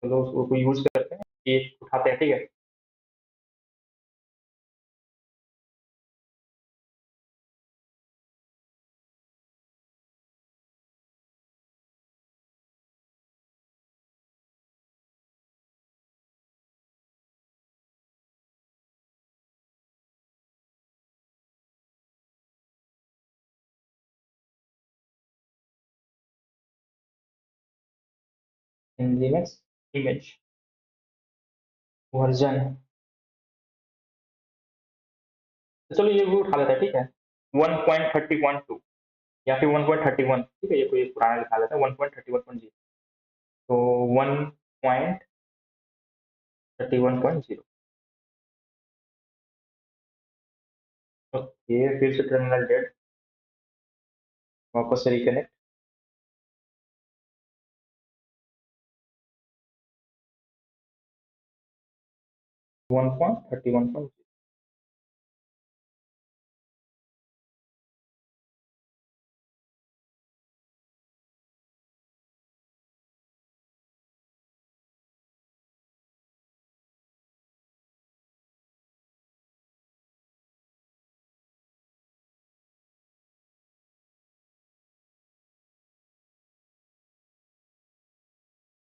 चलो उसको यूज करते हैं, एक उठाते हैं, ठीक है। 'nginx image version. तो चलो ये भी उठा लेते हैं, ठीक है। 1.30.2 या फिर 1.31, ठीक है, ये कोई पुराना दिखा लेता है, 1.31.0। तो 1.31.0। ओके, फिर से टर्मिनल डेड, वापस से रिकनेक्ट। 1.31.0।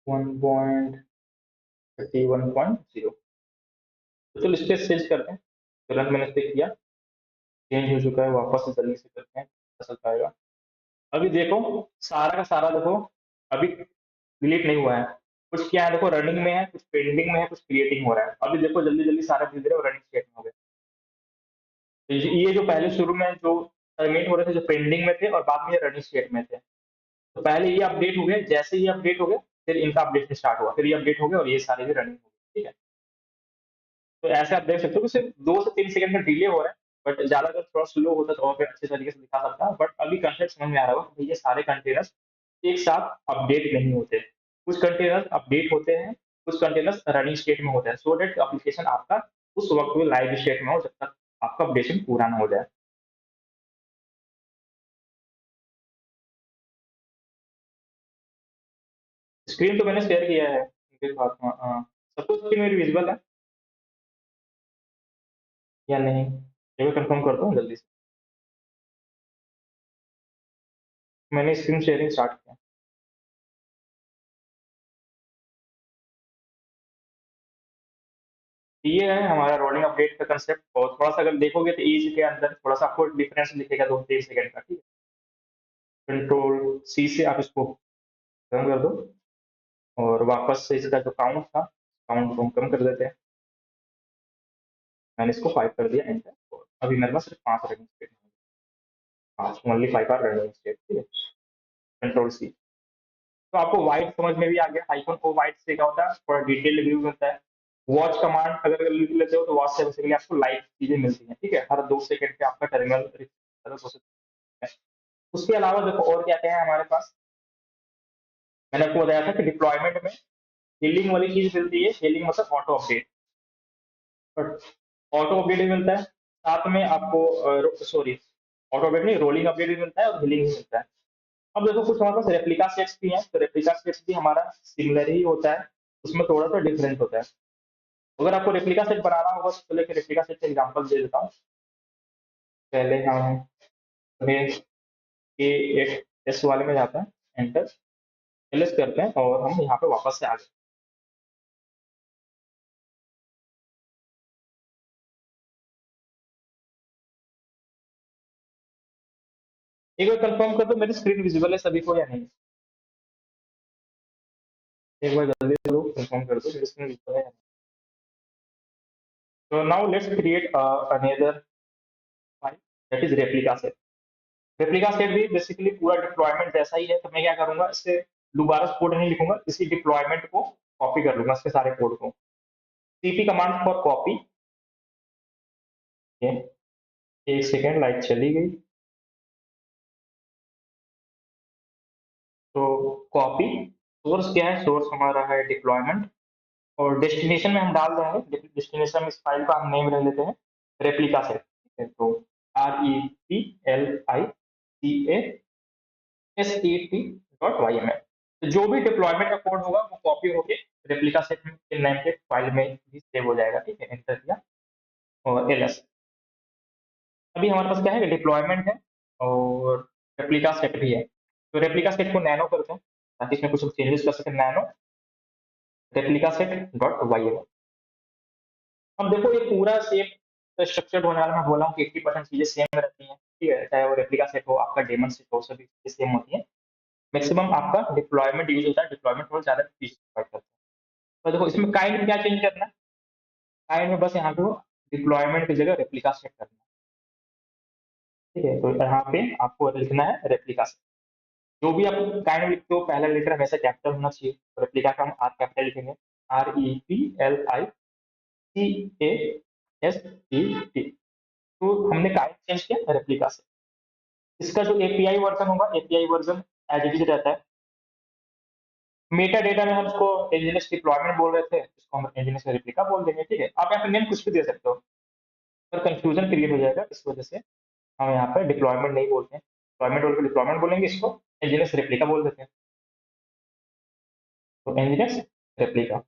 1.31.0। तो चलो इस पे चेंज करते हैं। तुरंत मैंने इस पे किया, चेंज हो चुका है, वापस से जल्दी से करते हैं, पता चल पाएगा। अभी देखो, सारा का सारा देखो, अभी डिलीट नहीं हुआ है। कुछ क्या है देखो, रनिंग में है, कुछ पेंडिंग में है, कुछ क्रिएटिंग हो रहा है। अभी देखो जल्दी जल्दी सारा धीरे धीरे रनिंग स्टेट में हो गया। तो ये जो पहले शुरू में जो सबमिट हो रहे थे, जो पेंडिंग में थे और बाद में ये रनिंग स्टेट में थे, तो पहले ये अपडेट हो गए, जैसे ये अपडेट हो गए फिर इनका अपडेट स्टार्ट हुआ, फिर ये अपडेट हो गया और ये सारे भी रनिंग हो गए, ठीक है। तो ऐसे आप देख सकते हो कि सिर्फ 2 से 3 सेकंड का डिले हो रहा है। बट ज्यादा अगर थोड़ा स्लो होता तो और फिर अच्छे तरीके से दिखा सकता, बट अभी कंसेप्ट समझ में आ रहा होगा कि ये सारे कंटेनर्स एक साथ अपडेट नहीं होते। कुछ कंटेनर्स अपडेट होते हैं, कुछ कंटेनर्स रनिंग स्टेट में होते हैं, सो दैट एप्लीकेशन आपका उस वक्त में लाइव स्टेट में हो जब तक आपका अपडेशन पूरा ना हो जाए। स्क्रीन तो मैंने शेयर किया है उनके साथ में, सब कुछ स्क्रीन मेरी विजिबल है या नहीं, ये मैं कंफर्म करता हूँ जल्दी से। मैंने स्क्रीन शेयरिंग स्टार्ट किया। ये है हमारा रोलिंग अपडेट का कंसेप्ट, और थोड़ा सा अगर देखोगे तो ईज के अंदर थोड़ा सा आपको डिफरेंस दिखेगा 2 3 सेकंड का, ठीक है। कंट्रोल सी से आप इसको कम कर दो और वापस से इसका जो काउंट था, काउंट को हम कम कर देते हैं। मैंने इसको 5 कर दिया, एंटर। अभी मेरे पास सिर्फ 5 running state, 5 only 5 are running state, ठीक है। Control C. तो आपको वाइट समझ में भी आ गया, हाइफन ओ वाइट से क्या होता है, थोड़ा डिटेल रिव्यू मिलता है। वॉच कमांड अगर लिख लेते हो तो वॉच से बेसिकली आपको लाइव चीजें मिलती हैं, ठीक है, हर 2 सेकंड पे आपका टर्मिनल हो सकता है। उसके अलावा देखो और क्या क्या है हमारे पास। मैंने आपको बताया था कि डिप्लॉयमेंट में हीलिंग वाली चीज मिलती है, हीलिंग मतलब auto update, but auto update भी मिलता है, साथ में आपको सॉरी, ऑटो अपडेट नहीं, रोलिंग अपडेट भी मिलता है और हीलिंग भी मिलता है। अब देखो कुछ हमारे पास रेप्लिका सेट्स भी हैं, तो रेप्लिका सेट्स भी हमारा सिमिलर ही होता है, उसमें थोड़ा सा डिफरेंट होता है। अगर आपको रेप्लिका सेट बनाना होगा तो चलिए रेप्लिका सेट का एग्जांपल दे देता हूँ। पहले हम के एक एस वाले में जाते हैं, एंटर एलएस करते हैं और हम यहाँ पे वापस से आ गए। एक बार कंफर्म कर दो मेरी स्क्रीन विजिबल है सभी को या नहीं। एक बार जल्दी करो, कंफर्म कर दो मेरी स्क्रीन विजिबल है या नहीं। तो now let's create another file that is replica set. Replica set भी बेसिकली पूरा डिप्लॉयमेंट जैसा ही है, तो मैं क्या करूंगा, इससे दोबारा कोड नहीं लिखूंगा, इसी डिप्लॉयमेंट को कॉपी कर लूंगा, इसके सारे कोड को। CP command for copy. एक सेकेंड, लाइट चली गई। तो कॉपी, सोर्स क्या है, सोर्स हमारा है डिप्लॉयमेंट, और डेस्टिनेशन में हम डाल देंगे, डेस्टिनेशन में इस फाइल का हम नेम रख लेते हैं रेप्लिका सेट। ठीक है, तो REPLICASET तो जो भी डिप्लॉयमेंट का कोड होगा वो कॉपी होके रेप्लिका सेट के नेम के फाइल में भी सेव हो जाएगा। ठीक है, एंटर किया और एलएस। अभी हमारे पास क्या है, डिप्लॉयमेंट है और रेप्लिका सेट भी है। तो रेप्लिका सेट को नैनो करते हैं ताकि इसमें कुछ चेंजेस कर सके। Nano replica set dot Y. अब देखो ये पूरा सेम स्ट्रक्चर्ड होने वाला, मैं बोला हूँ कि 80% चीजें सेम रहती हैं। ठीक है, चाहे वो रेप्लिका सेट हो, आपका डेमन सेट हो, सभी चीजें सेम होती हैं। मैक्सिमम आपका डिप्लॉयमेंट यूज होता है, डिप्लॉयमेंट थोड़ा ज्यादा चीज प्रोवाइड करता है। तो देखो इसमें काइंड क्या चेंज करना है, काइंड में बस यहाँ पे डिप्लॉयमेंट की जगह रेप्लिका सेट करना है। ठीक है, तो यहाँ पे आपको लिखना है रेप्लिका सेट। जो भी आप काइंड में लिखते हो पहला लेटर हमेशा कैपिटल होना चाहिए, तो रेप्लिका का हम आर कैपिटल लिखेंगे, REPLICASET। तो हमने काइंड चेंज किया रेप्लिका से। इसका जो एपीआई वर्जन होगा, API version as it is रहता है। मेटा डेटा में हम इसको एनजीएनएस डिप्लॉयमेंट बोल रहे थे, इसको हम एनजीएनएस रेप्लिका बोल देंगे। ठीक है, आप यहाँ पे नेम कुछ भी दे सकते हो, पर कंफ्यूजन क्रिएट हो जाएगा, इस वजह से हम यहाँ पे डिप्लॉयमेंट नहीं बोलते हैं। डिप्लॉयमेंट बोल के डिप्लॉयमेंट बोलेंगे, इसको एनजीएनएस रेप्लिका बोल देते हैं। तो एनजीएनएस रेप्लिका,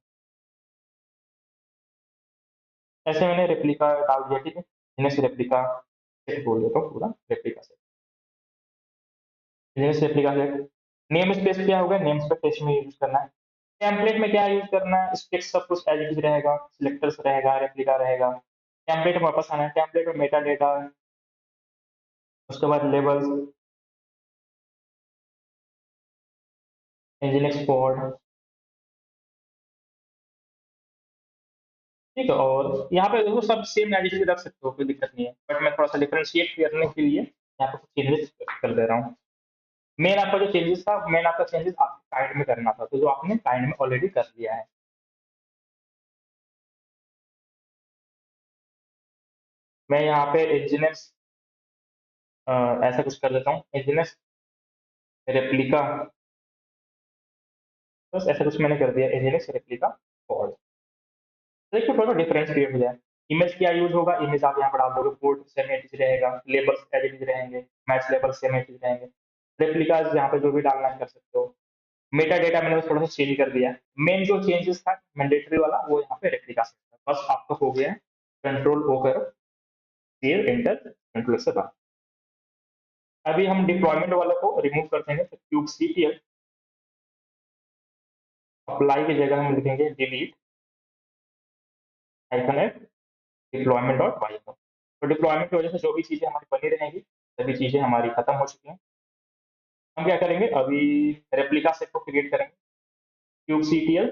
ऐसे मैंने रेप्लिका डाल दिया। ठीक है, एनजीएनएस रेप्लिका सेट बोल देता हूँ, पूरा replica set, NGINX replica set. Name space क्या होगा, नेम स्पेस में यूज करना है। टेम्पलेट में क्या यूज करना है, स्टेक्स सब कुछ एज इट इज रहेगा, सिलेक्टर्स रहेगा, रेप्लिका रहेगा। टेम्पलेट में वापस आना है, टेम्पलेट में मेटा डेटा, उसके बाद लेबल्स, nginx कोड। ठीक है, और यहाँ पे देखो सब सेम एज इट इज रख सकते हो, कोई दिक्कत नहीं है, बट मैं थोड़ा सा डिफरेंशिएट करने के लिए यहाँ पे कुछ चेंजेस कर दे रहा हूँ। मेन आपका जो चेंजेस था, मेन आपका चेंजेस आपको काइंड में करना था, तो जो आपने काइंड में ऑलरेडी कर दिया है। मैं यहाँ पे nginx ऐसा कुछ कर देता हूँ, nginx रेप्लिका, बस ऐसा कुछ मैंने कर दिया, nginx रेप्लिका कोड। देखिए थोड़ा डिफरेंस क्रिएट हो जाए। इमेज क्या यूज होगा, इमेज आप यहाँ पर डाल दोगे, पोर्ट सेम एच रहेगा, लेबल्स एच रहेंगे, मैच लेबल सेम एच रहेंगे। रेप्लिकाज यहाँ पे जो भी डालना है कर सकते हो। मेटा डेटा मैंने बस थोड़ा सा चेंज कर दिया है। मेन जो चेंजेस था मैंडेटरी वाला, वो यहाँ पे रेप्लिका से था। बस आपका हो गया है, कंट्रोल ओ करो, सेव एंटर, कंट्रोल से बाहर। अभी हम डिप्लॉयमेंट वाला को रिमूव कर देंगे, तो क्यूब सीटीएल अप्लाई की जगह हम लिखेंगे delete -f deployment dot Y. तो डिप्लॉयमेंट की वजह से जो भी चीजें हमारी बनी रहेंगी, सभी चीजें हमारी खत्म हो चुकी हैं। हम क्या करेंगे, अभी रेप्लिका सेट को क्रिएट करेंगे, क्यूब सीटीएल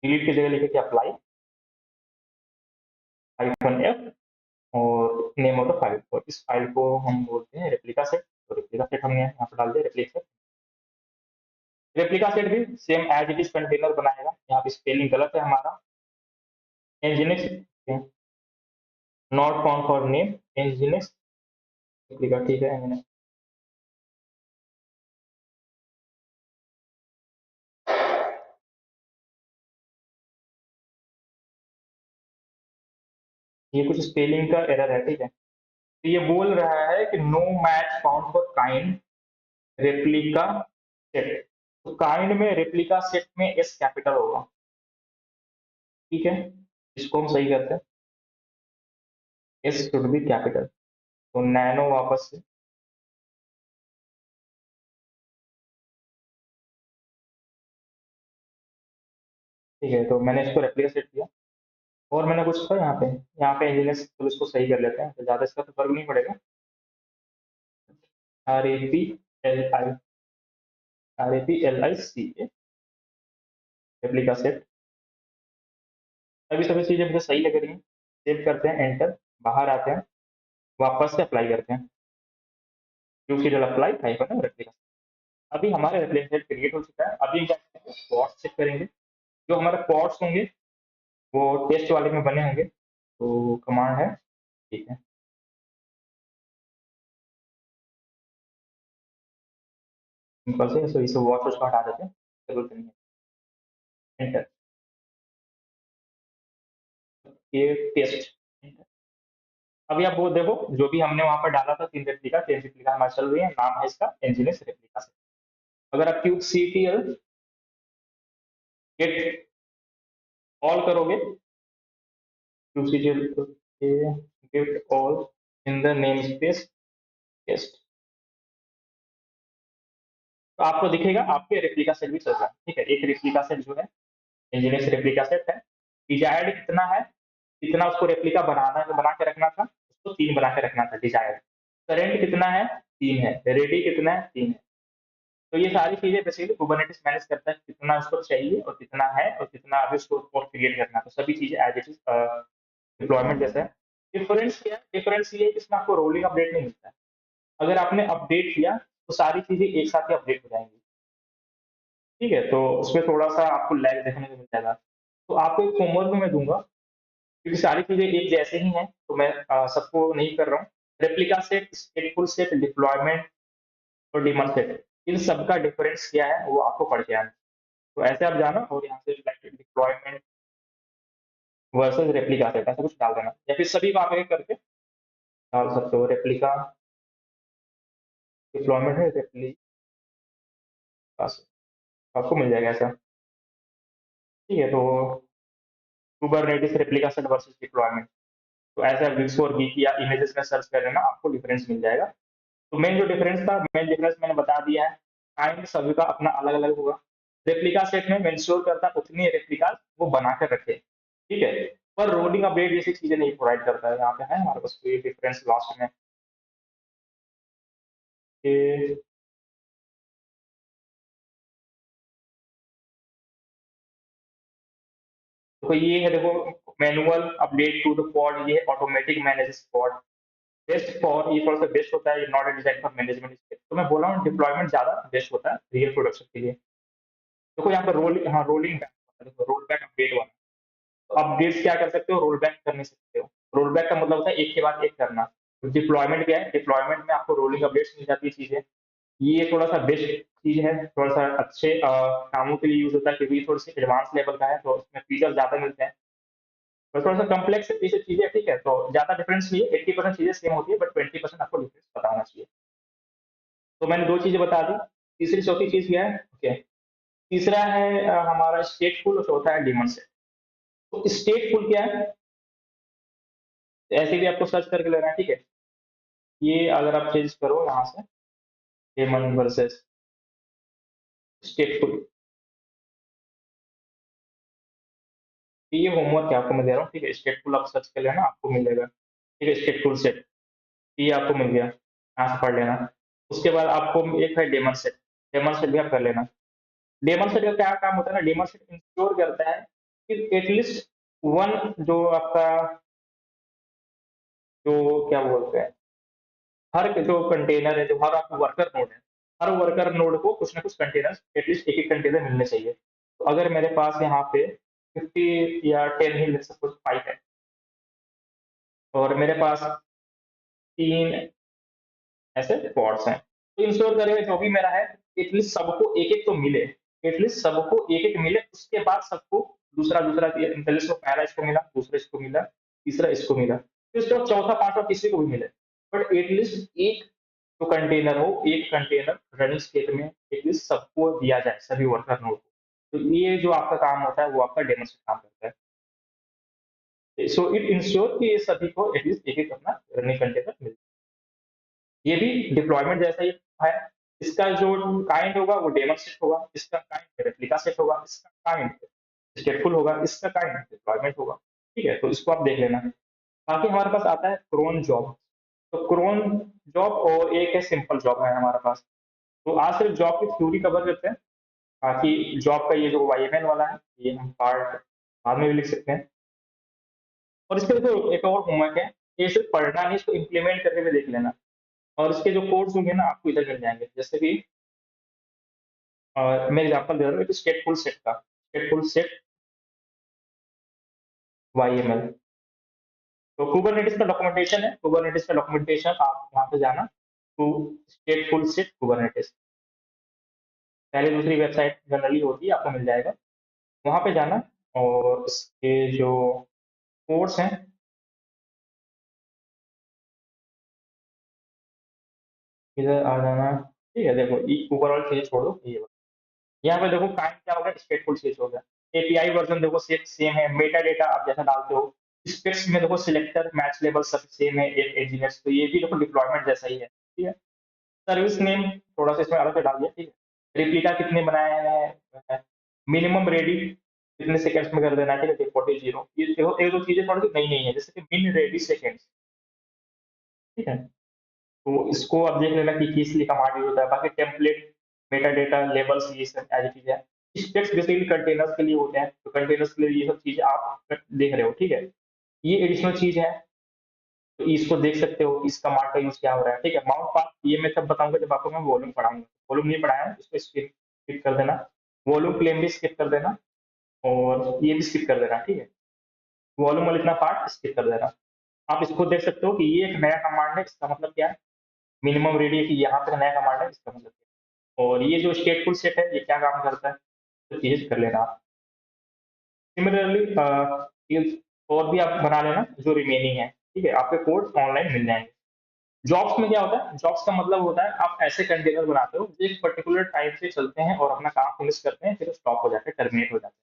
डिलीट की जगह लिखेंगे अप्लाई -f और नेम ऑफ द फाइल, और इस फाइल को हम बोलते हैं रेप्लिका सेट। तो रेप्लिका सेट हमने यहाँ पर डाल दिया, रेप्लिका सेट। रेप्लिका सेट भी same as it is container बनाएगा। यहाँ पे स्पेलिंग गलत है हमारा, nginx not found for name, nginx replica. ठीक है, nginx ये कुछ स्पेलिंग का एरर है। ठीक है, तो ये बोल रहा है कि no match found for kind replica set. तो काइंड में रेप्लिका सेट में एस कैपिटल होगा। ठीक है, इसको हम सही करते हैं, एस शुड बी कैपिटल। तो नैनो वापस से, ठीक है, तो मैंने इसको रेप्लिका सेट किया। और मैंने कुछ था यहाँ पे इंजीनियर्स, तो इसको सही कर लेते हैं, तो ज्यादा इसका तो फर्क नहीं पड़ेगा। RAPLI RAPLICA replica set. अभी सभी चीजें मुझे सही लग रही हैं। सेव करते हैं, एंटर, बाहर आते हैं, वापस से अप्लाई करते हैं। Use serial apply hyphen replica. अभी हमारा रेप्लिका सेट क्रिएट हो चुका है। अभी क्या करेंगे, पॉट्स चेक करेंगे। जो हमारे पॉट्स होंगे वो टेस्ट वाले में बने होंगे, तो कमांड है, ठीक है। सिंपल से इसे वॉच को हटा देते हैं, जरूरत नहीं है। एंटर, ये टेस्ट। अभी आप वो देखो, जो भी हमने वहां पर डाला था, तीन रेप्लिका हमारा चल रही है। नाम है इसका इंजीनियस रेप्लिका से। अगर आप क्यूब CTL गेट ऑल करोगे, kube CTL get all in the name space test, तो आपको दिखेगा आपके रेप्लिका सेट भी चल रहा है। ठीक है, एक रेप्लिका सेट जो है इंजीनियर्स रेप्लिका सेट है। डिजायर्ड कितना है, कितना उसको रेप्लिका बना के रखना था, उसको 3 बना के रखना था डिजायर्ड। करेंट कितना है, 3 है। रेडी कितना है, 3 है। तो ये सारी चीजें बेसिकली कुबरनेटिस मैनेज करता है, कितना उसको चाहिए और कितना है और कितना अभी उसको और क्रिएट करना है। तो सभी चीजें एज इट इज डिप्लॉयमेंट जैसा है। डिफरेंस क्या है, डिफरेंस ये है कि इसमें आपको रोलिंग अपडेट नहीं मिलता है। अगर आपने अपडेट किया तो सारी चीजें एक साथ ही अपडेट हो जाएंगी। ठीक है, तो उसमें थोड़ा सा आपको लैग देखने को मिल जाएगा। तो आपको एक होमवर्क में मैं दूंगा, क्योंकि सारी चीजें एक जैसे ही हैं, तो मैं सबको नहीं कर रहा हूँ। रेप्लिका सेट, स्टेटफुल सेट, डिप्लॉयमेंट और डिमर सेट, इन सबका डिफरेंस क्या है वो आपको पढ़ के आना। तो ऐसे आप जाना और यहाँ से डिप्लॉयमेंट वर्सेस रेप्लिका सेट ऐसा कुछ डाल देना, या फिर सभी को आप एक करके डाल सकते हो। रेप्लिका डिप्लॉयमेंट है, रेप्लिका सेट, आपको मिल जाएगा ऐसा। ठीक है, तो Kubernetes replica set versus deployment, तो ऐसे आप विक्स और वीक या इमेजेस में सर्च कर लेना, आपको डिफरेंस मिल जाएगा। तो मेन जो डिफरेंस था, मेन डिफरेंस मैंने बता दिया है। काइंड सभी का अपना अलग अलग होगा। रेप्लिका सेट में मेंश्योर करता है उतनी रेप्लिका वो बना कर रखे, ठीक है, पर रोलिंग अपडेट जैसी चीजें नहीं प्रोवाइड करता है। यहाँ पे है हमारे पास कोई डिफरेंस लास्ट में कि तो ये है, देखो, manual update to the pod, ये automatic manage pod. Best for, ये थोड़ा सा बेस्ट होता है, नॉट डिजाइन फॉर मैनेजमेंट। तो मैं बोला हूँ डिप्लॉयमेंट ज्यादा बेस्ट होता है रियल प्रोडक्शन के लिए। देखो यहाँ पर रोलिंग बैक, देखो रोल बैक अपडेट वाला। तो अपडेट्स क्या कर सकते हो, रोल बैक कर नहीं सकते हो। रोल बैक का मतलब होता है एक के बाद एक करना। तो डिप्लॉयमेंट क्या है, डिप्लॉयमेंट में आपको रोलिंग अपडेट्स मिल जाती है चीजें। ये थोड़ा सा बेस्ट चीज है, थोड़ा सा अच्छे कामों के लिए यूज होता है, क्योंकि ये थोड़ी सी एडवांस लेवल का है, तो उसमें फीचर ज्यादा मिलते हैं। तो थोड़ा सा कम्प्लेक्स है ये सब चीजें, ठीक है। तो ज्यादा डिफरेंस नहीं है, 80% चीजें सेम होती है, बट 20% आपको डिफरेंस पता होना चाहिए। तो मैंने 2 चीजें बता दी। तीसरी चौथी चीज क्या है, ओके। तीसरा है हमारा स्टेटफुल, और चौथा है डिमन सेट। तो स्टेटफुल क्या है, ऐसे भी आपको सर्च करके लेना है, ठीक है। ये अगर आप चेंज करो यहाँ से, डेमन वर्सेस स्टेटफुल, ये होमवर्क है आपको मैं दे रहा हूँ, ठीक है। स्टेटफुल आप सर्च कर लेना, आपको मिल जाएगा, ठीक है। स्टेटफुल सेट, ये आपको मिल गया, यहाँ से पढ़ लेना। उसके बाद आपको एक है डेमन सेट, डेमन सेट भी आप कर लेना। डेमन सेट का क्या काम होता है ना, डेमन सेट इंश्योर करता है कि एटलीस्ट वन, जो आपका, जो क्या बोलते हैं, हर जो कंटेनर है, जो हर आपका वर्कर नोड है, हर वर्कर नोड को कुछ ना कुछ कंटेनर, एटलीस्ट एक एक कंटेनर मिलने चाहिए। तो अगर मेरे पास यहाँ पे 50 या 10 ही सपोज 5 है, और मेरे पास 3 ऐसे पॉड्स हैं, तो इंश्योर करेगा जो भी मेरा है एटलीस्ट सबको एक एक तो मिले, एटलीस्ट सबको एक एक मिले। उसके बाद सबको दूसरा दूसरा एटलीस्ट को, पहला इसको मिला, दूसरा इसको मिला, तीसरा इसको मिला, फिर उसके बाद चौथा पांचवा किसी को भी मिले, बट एटलीस्ट एक जो कंटेनर हो, एक कंटेनर रनिंग स्टेट में एटलीस्ट सबको दिया जाए, सभी वर्कर नोड को। तो ये जो आपका काम होता है वो आपका डेमो से काम करता है। सो इट इंश्योर कि ये सभी को एटलीस्ट एक एक अपना रनिंग कंटेनर मिले। ये भी डिप्लॉयमेंट जैसा ही है। इसका जो काइंड होगा वो डेमन सेट होगा, इसका काइंड रेप्लिका सेट होगा, इसका काइंड स्टेटफुल होगा, इसका काइंड डिप्लॉयमेंट होगा। ठीक है, तो इसको आप देख लेना। बाकी हमारे पास आता है क्रोन जॉब। तो क्रोन जॉब और एक है सिंपल जॉब है हमारे पास। तो आज सिर्फ जॉब की थ्योरी कवर करते हैं, बाकी जॉब का ये जो वाईएमएल वाला है, ये हम पार्ट बाद में भी लिख सकते हैं। और इसके देखो एक और होमवर्क है, ये सिर्फ पढ़ना नहीं, इसको इम्प्लीमेंट करके भी देख लेना। और इसके जो कोड्स होंगे ना आपको इधर मिल जाएंगे, जैसे कि मैं एग्जांपल दे रहा हूँ स्टेटफुल सेट का, स्टेटफुल सेट वाईएमएल। तो कुबरनेटिस का डॉक्यूमेंटेशन है, कुबरनेटिस का डॉक्यूमेंटेशन आप वहां पे जाना, टू स्टेटफुल सेट कुबरनेटिस, पहले दूसरी वेबसाइट जनरली होती है, आपको मिल जाएगा, वहां पे जाना। और इसके जो कोड्स हैं, इधर आ जाना। ठीक है, देखो ये ओवरऑल चीजें छोड़ो, ये यहाँ पे देखो काइंड क्या होगा, स्टेटफुल चीज होगा। एपीआई वर्जन देखो सेम सेम है, मेटा डेटा आप जैसा डालते हो। स्पेक्स में देखो सिलेक्टर मैच लेवल सब सेम है, इंजीनियर्स, तो ये भी देखो डिप्लॉयमेंट जैसा ही है, ठीक है। सर्विस नेम थोड़ा सा इसमें अलग से डाल दिया, ठीक है। रिप्लिका कितने बनाए हैं, मिनिमम रेडी कितने सेकंड्स में कर देना, ठीक है, 40 ये देखो, एक दो चीजें थोड़ी सी नई नई है, जैसे कि मिन रेडी सेकंड्स, ठीक है। तो इसको अब देख लेना कि किस लिए कमांड यूज होता है, बाकी टेम्पलेट, मेटा डेटा, लेबल्स, ये सब सारी चीजें हैं। स्टेप्स बेसिकली कंटेनर्स के लिए होते हैं, तो कंटेनर्स के लिए ये सब चीजें आप देख रहे हो, ठीक है। ये एडिशनल चीज है, तो इसको देख सकते हो, इस कमांड का यूज क्या हो रहा है, ठीक है। माउंट पाथ ये मैं तब बताऊंगा जब आपको मैं वॉल्यूम पढ़ाऊंगा, वॉल्यूम नहीं पढ़ाया है, इसको स्किप स्किप कर देना। वॉल्यूम क्लेम भी स्किप कर देना, और ये भी स्किप कर देना, ठीक है। वॉल्यूम वाला इतना पार्ट स्किप कर देना। आप इसको देख सकते हो कि ये एक नया कमांड है, इसका मतलब क्या है, मिनिमम रेडियस यहाँ पे नया कमांड है, इसका मतलब क्या है। और ये जो स्टेटफुल सेट है, ये क्या काम करता है, तो चीजें कर लेना आप। सिमिलरली ये और भी आप बना लेना जो रिमेनिंग है, ठीक है, आपके कोड ऑनलाइन मिल जाएंगे। जॉब्स में क्या होता है, जॉब्स का मतलब होता है आप ऐसे कंटेनर बनाते हो जो एक पर्टिकुलर टाइम से चलते हैं और अपना काम फिनिश करते हैं, फिर स्टॉप हो जाते हैं, टर्मिनेट हो जाते हैं।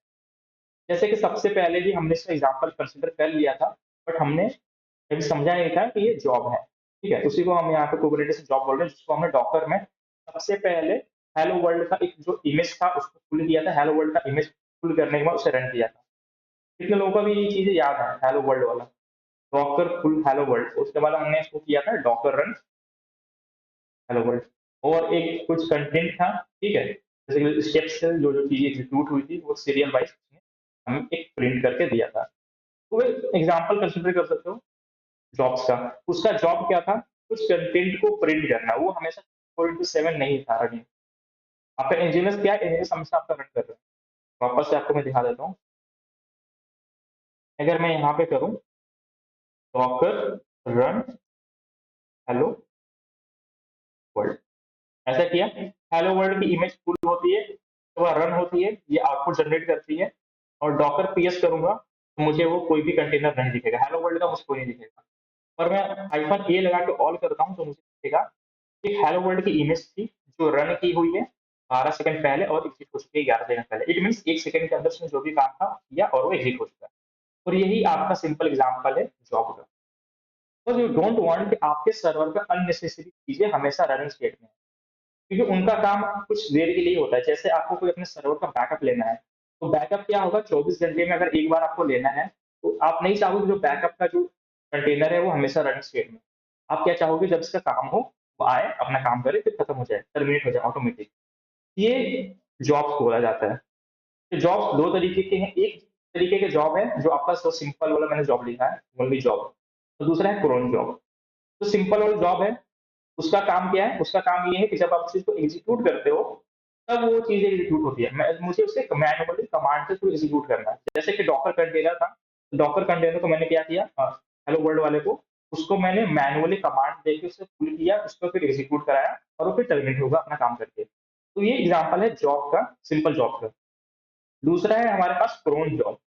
जैसे कि सबसे पहले भी हमने इसका एग्जांपल कंसिडर कर लिया था, बट हमने कभी समझा नहीं था कि ये जॉब है, ठीक है। उसी को हम यहाँ पे कुबरनेटिस जॉब बोल रहे हैं, जिसको हमने डॉकर में सबसे पहले हेलो वर्ल्ड का एक जो इमेज था उसको पुल किया था, हेलो वर्ल्ड का इमेज पुल करने के बाद उसे रन किया था। कितने लोगों का भी ये चीजें याद है, हेलो वर्ल्ड वाला, डॉकर फुल हेलो वर्ल्ड, उसके बाद हमने इसको किया था डॉकर रन हेलो वर्ल्ड। और एक कुछ कंटेंट था, ठीक है, जैसे स्टेप्स से जो जो चीजें एग्जीक्यूट हुई थी वो सीरियल वाइज हमें एक प्रिंट करके दिया था। तो एग्जाम्पल कंसिडर कर सकते हो जॉब्स का। उसका जॉब क्या था, कुछ कंटेंट को प्रिंट करना, वो हमेशा 4x7 नहीं था रनिंग। आपका इंजीनियर्स क्या है, इंजीनियर्स हमेशा आपका रन कर रहे हैं। वापस से आपको मैं दिखा देता हूँ, अगर मैं यहाँ पे करूँ डॉकर रन हेलो वर्ल्ड, ऐसा किया, हेलो वर्ल्ड की इमेज फुल होती है, तो वह रन होती है, ये आउटपुट जनरेट करती है। और डॉकर पीएस करूंगा तो मुझे वो कोई भी कंटेनर नहीं दिखेगा, हेलो वर्ल्ड का मुझे कोई नहीं दिखेगा। और मैं हाइफन ए लगा के ऑल करता हूँ तो मुझे दिखेगा एक हेलो वर्ल्ड की इमेज थी जो रन की हुई है 12 सेकंड पहले और एग्जिट हो चुकी है 11 सेकंड पहले। इट मीन 1 सेकंड के अंदर उसने जो भी काम था किया और वो एग्जिट हो चुका है। और यही आपका सिंपल एग्जांपल है जॉब का। तो यू डोंट वांट कि आपके सर्वर पे अननेसेसरी चीजें हमेशा रनिंग स्टेट में है, क्योंकि उनका काम कुछ देर के लिए होता है। जैसे आपको कोई अपने सर्वर का बैकअप लेना है, तो बैकअप क्या होगा, 24 घंटे में अगर एक बार आपको लेना है, तो आप नहीं चाहोगे जो बैकअप का जो कंटेनर है वो हमेशा रनिंग स्टेट में। आप क्या चाहोगे, जब इसका काम हो वो आए अपना काम करे फिर खत्म हो जाए, टर्मिनेट हो जाए ऑटोमेटिक। ये जॉब्स बोला जाता है। तो जॉब्स दो तरीके के हैं, एक तरीके के जॉब है जो आपका सो सिंपल वाला मैंने जॉब लिखा है ओनली जॉब, तो दूसरा है क्रोन जॉब। तो सिंपल वाला जॉब है, उसका काम क्या है, उसका काम ये है कि जब आप उस चीज को एग्जीक्यूट करते हो तब वो चीज एग्जीक्यूट होती है, मुझे उसे मैनुअली कमांड से थ्रू एग्जीक्यूट करना है। जैसे कि डॉकर कंटेनर था, डॉकर कंटेनर को मैंने क्या किया, हेलो वर्ल्ड वाले को, उसको मैंने मैनुअली कमांड देके उसे पुल किया, उसको फिर एग्जीक्यूट कराया और वो फिर टर्मिनेट होगा अपना काम करके। तो ये एग्जाम्पल है जॉब का, सिंपल जॉब का। दूसरा है हमारे पास क्रोन जॉब।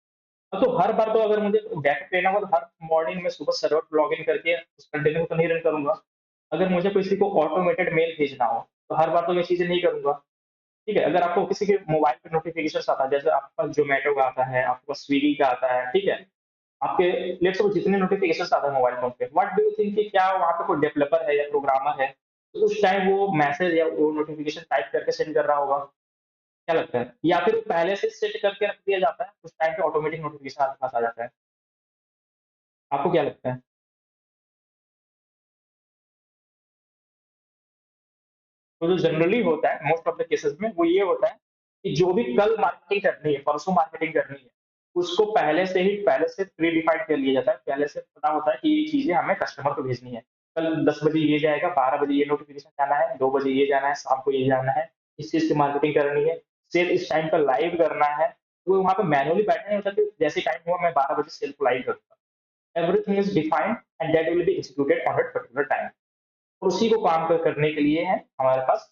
तो हर बार तो अगर मुझे बैकअप लेना होगा तो हर मॉर्निंग में सुबह सर्वर पर लॉग इन करके उस कंटेनर को तो नहीं रन करूंगा। अगर मुझे किसी को ऑटोमेटेड मेल भेजना हो तो हर बार तो ये चीजें नहीं करूंगा, ठीक है। अगर आपको किसी के मोबाइल पे नोटिफिकेशन आता है, जैसे आपके पास जोमेटो का आता है, आपके पास स्विगी का आता है, ठीक है, आपके लेट्स सपोज जितने नोटिफिकेशन आते हैं मोबाइल फोन पे, व्हाट डू यू थिंक कि क्या वहाँ पे कोई डेवलपर है या प्रोग्रामर है, तो उस टाइम वो मैसेज या वो नोटिफिकेशन टाइप करके सेंड कर रहा होगा, क्या लगता है, या फिर पहले से सेट करके रख दिया जाता है, उस टाइम पे ऑटोमेटिक नोटिफिकेशन आपके पास आ जाता है। आपको क्या लगता है? तो जो जनरली होता है मोस्ट ऑफ द केसेस में वो ये होता है कि जो भी कल मार्केटिंग करनी है, परसों मार्केटिंग करनी है, उसको पहले से प्री डिफाइंड कर लिया जाता है। पहले से पता होता है कि ये चीज़ें हमें कस्टमर को भेजनी है। कल 10 बजे ये जाएगा, 12 बजे ये नोटिफ़िकेशन जाना है, 2 बजे ये जाना है, शाम को ये जाना है, इस चीज़ की मार्केटिंग करनी है, सेल इस टाइम पर लाइव करना है। तो वहाँ पे मैनुअली बैठना नहीं होता कि जैसे टाइम हुआ मैं 12 बजे सेल को लाइव करूँगा। Everything is defined and that will be executed on that particular time. और उसी को काम करने के लिए है हमारे पास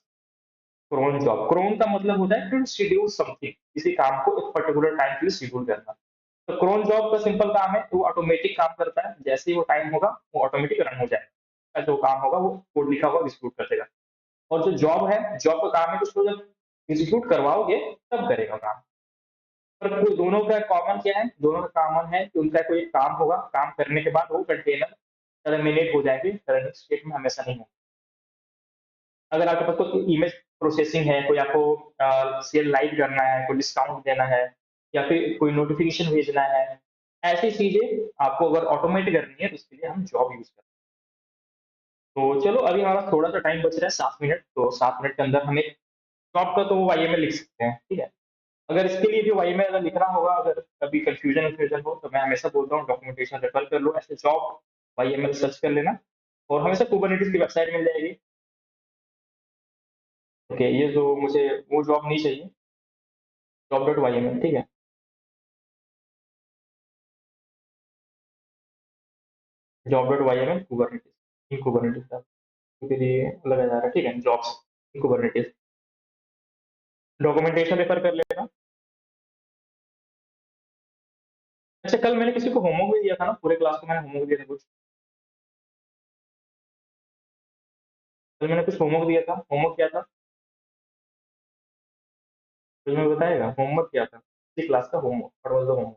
क्रोन जॉब। क्रोन का मतलब होता है टू शेड्यूल समथिंग, किसी काम को एक पर्टिकुलर टाइम के लिए शेड्यूल करना। तो क्रोन जॉब का सिंपल काम है, वो ऑटोमेटिक काम करता है। जैसे ही वो टाइम होगा, वो ऑटोमेटिक रन हो जाएगा। जो काम होगा वो कोड लिखा हुआ एग्जीक्यूट कर देगा। और जो जॉब है, जॉब का काम है कि उसको जब एग्जीक्यूट करवाओगे तब करेगा काम। पर कोई दोनों का कॉमन क्या है? दोनों का कॉमन है कि उनका कोई काम होगा, काम करने के बाद वो कंटेनर टर्मिनेट हो जाएगी, रनिंग स्टेट में हमेशा नहीं होगा। अगर आपके पास कोई इमेज प्रोसेसिंग है, कोई आपको सेल लाइव करना है, कोई डिस्काउंट देना है या फिर कोई नोटिफिकेशन भेजना है, ऐसी चीजें आपको अगर ऑटोमेट करनी है तो उसके लिए हम जॉब यूज करते हैं। तो चलो अभी हमारा थोड़ा सा टाइम बच रहा है 7 मिनट, तो 7 मिनट के अंदर हमें जॉब का तो वाईएमएल लिख सकते हैं, ठीक है। अगर इसके लिए भी वाईएमएल अगर लिखना होगा, अगर कभी कंफ्यूजन हो तो मैं हमेशा बोलता हूँ डॉक्यूमेंटेशन रेफर कर लो, ऐसे जॉब वाईएमएल सर्च कर लेना और हमेशा कुबरनेटिस की वेबसाइट मिल जाएगी। ओके, ये जो मुझे वो जॉब नहीं चाहिए, job dot Y M L, ठीक है। Job dot Y M L Kubernetes, in Kubernetes का के लिए लगाया जा रहा है, ठीक है। Jobs in Kubernetes, documentation refer कर लेना। अच्छा, कल मैंने किसी को होमवर्क भी दिया था ना, पूरे क्लास को मैंने होमवर्क दिया था कुछ। कल मैंने कुछ होमवर्क दिया था, होमवर्क क्या था? कुछ मैं बताएगा होमवर्क क्या था? इसी क्लास का homework, what was the homework?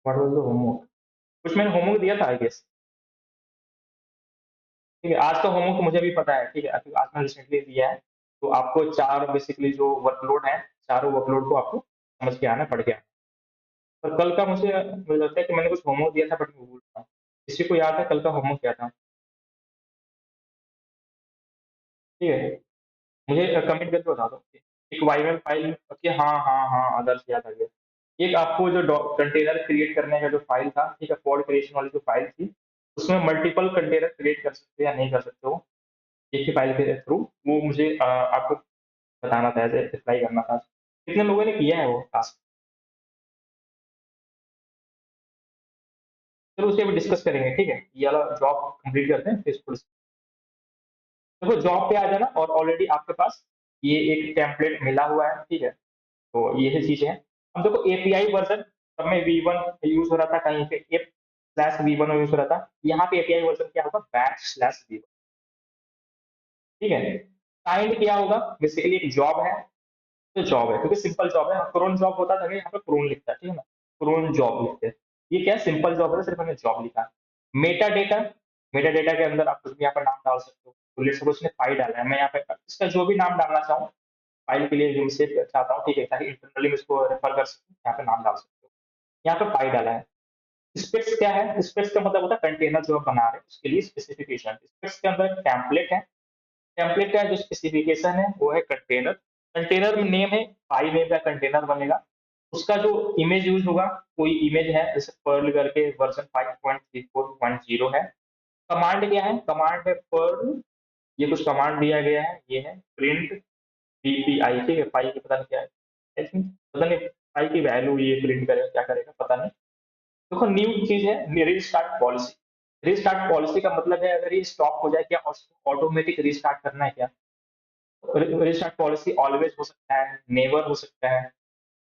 What was the homework? कुछ मैंने होमवर्क दिया था आई गेस। ठीक है, आज का होमवर्क मुझे भी पता है, ठीक है, आज मैंने रिसेंटली दिया है। तो आपको चार बेसिकली जो वर्कलोड है, चारों वर्कलोड को आपको समझ के आना, पढ़ के आना। पर कल का मुझे लगता है कि मैंने कुछ होमवर्क दिया था बट मैं भूल रहा हूँ। किसी को याद है कल का होमवर्क क्या था? ठीक है, मुझे कमेंट करके बता दो। एक वाइरल फाइल, ओके, हाँ हाँ हाँ, आदर्श याद आ गया। एक आपको जो कंटेनर क्रिएट करने का जो फाइल था, ठीक है, कोड क्रिएशन वाली जो फाइल थी, उसमें मल्टीपल कंटेनर क्रिएट कर सकते हो या नहीं कर सकते हो एक ही फाइल के थ्रू, वो मुझे आपको बताना था, ऐसे अप्लाई करना था। कितने लोगों ने किया है वो टास्क? चलो उसे अभी डिस्कस करेंगे, ठीक है। ये वाला जॉब कंप्लीट करते हैं फिर इसको देखो, जॉब पे आ जाना और ऑलरेडी आपके पास ये एक टेम्पलेट मिला हुआ है, ठीक है। तो ये चीजें हैं। अब देखो एपीआई वर्जन, सब में V1 यूज हो रहा था, कहीं पे एप स्लैश V1 यूज हो रहा था। यहाँ पे एपीआई वर्जन क्या होगा? बैच स्लैश V1, ठीक है। काइंड क्या होगा? बेसिकली एक जॉब है, तो जॉब है क्योंकि सिंपल जॉब है। क्रोन जॉब होता था, यहाँ पे क्रोन लिखता है, ठीक है ना, क्रोन जॉब लिखते हैं। ये क्या है? सिंपल जॉब है, सिर्फ हमने जॉब लिखा। मेटा डेटा, मेटा डेटा के अंदर आप कुछ भी यहाँ पर नाम डाल सकते हो। तो लेट्स सपोज उसने फाइल डाला है, मैं यहाँ पे इसका जो भी नाम डालना चाहूँ, फाइल के लिए जो मैं सेव चाहता हूँ, ठीक है, ताकि इंटरनली मैं इसको रेफर कर सकूँ, यहाँ पे नाम डाल सकते हो। यहाँ पे फाइल डाला है। स्पेक्स क्या है? स्पेक्स का मतलब होता है कंटेनर जो आप बना रहे हैं उसके लिए स्पेसिफिकेशन। स्पेक्स के अंदर टेम्पलेट है, टेम्पलेट का जो स्पेसिफिकेशन है वो है कंटेनर। कंटेनर में नेम है, फाइल नेम का कंटेनर बनेगा। उसका जो इमेज यूज होगा, कोई इमेज है जैसे पर्ल करके वर्जन 5.34.0 है। कमांड क्या है? कमांड है पर्ल, ये कुछ कमांड दिया गया है, ये है प्रिंट पीपीआई, ठीक है। फाइल की पता नहीं क्या है, आई थिंक पता नहीं, फाइल की वैल्यू ये प्रिंट करेगा क्या करेगा पता नहीं। देखो न्यू चीज है रीस्टार्ट पॉलिसी। रीस्टार्ट पॉलिसी का मतलब है अगर ये स्टॉप हो जाए क्या ऑटोमेटिक रीस्टार्ट करना है क्या? रीस्टार्ट पॉलिसी ऑलवेज हो सकता है, नेवर हो सकता है,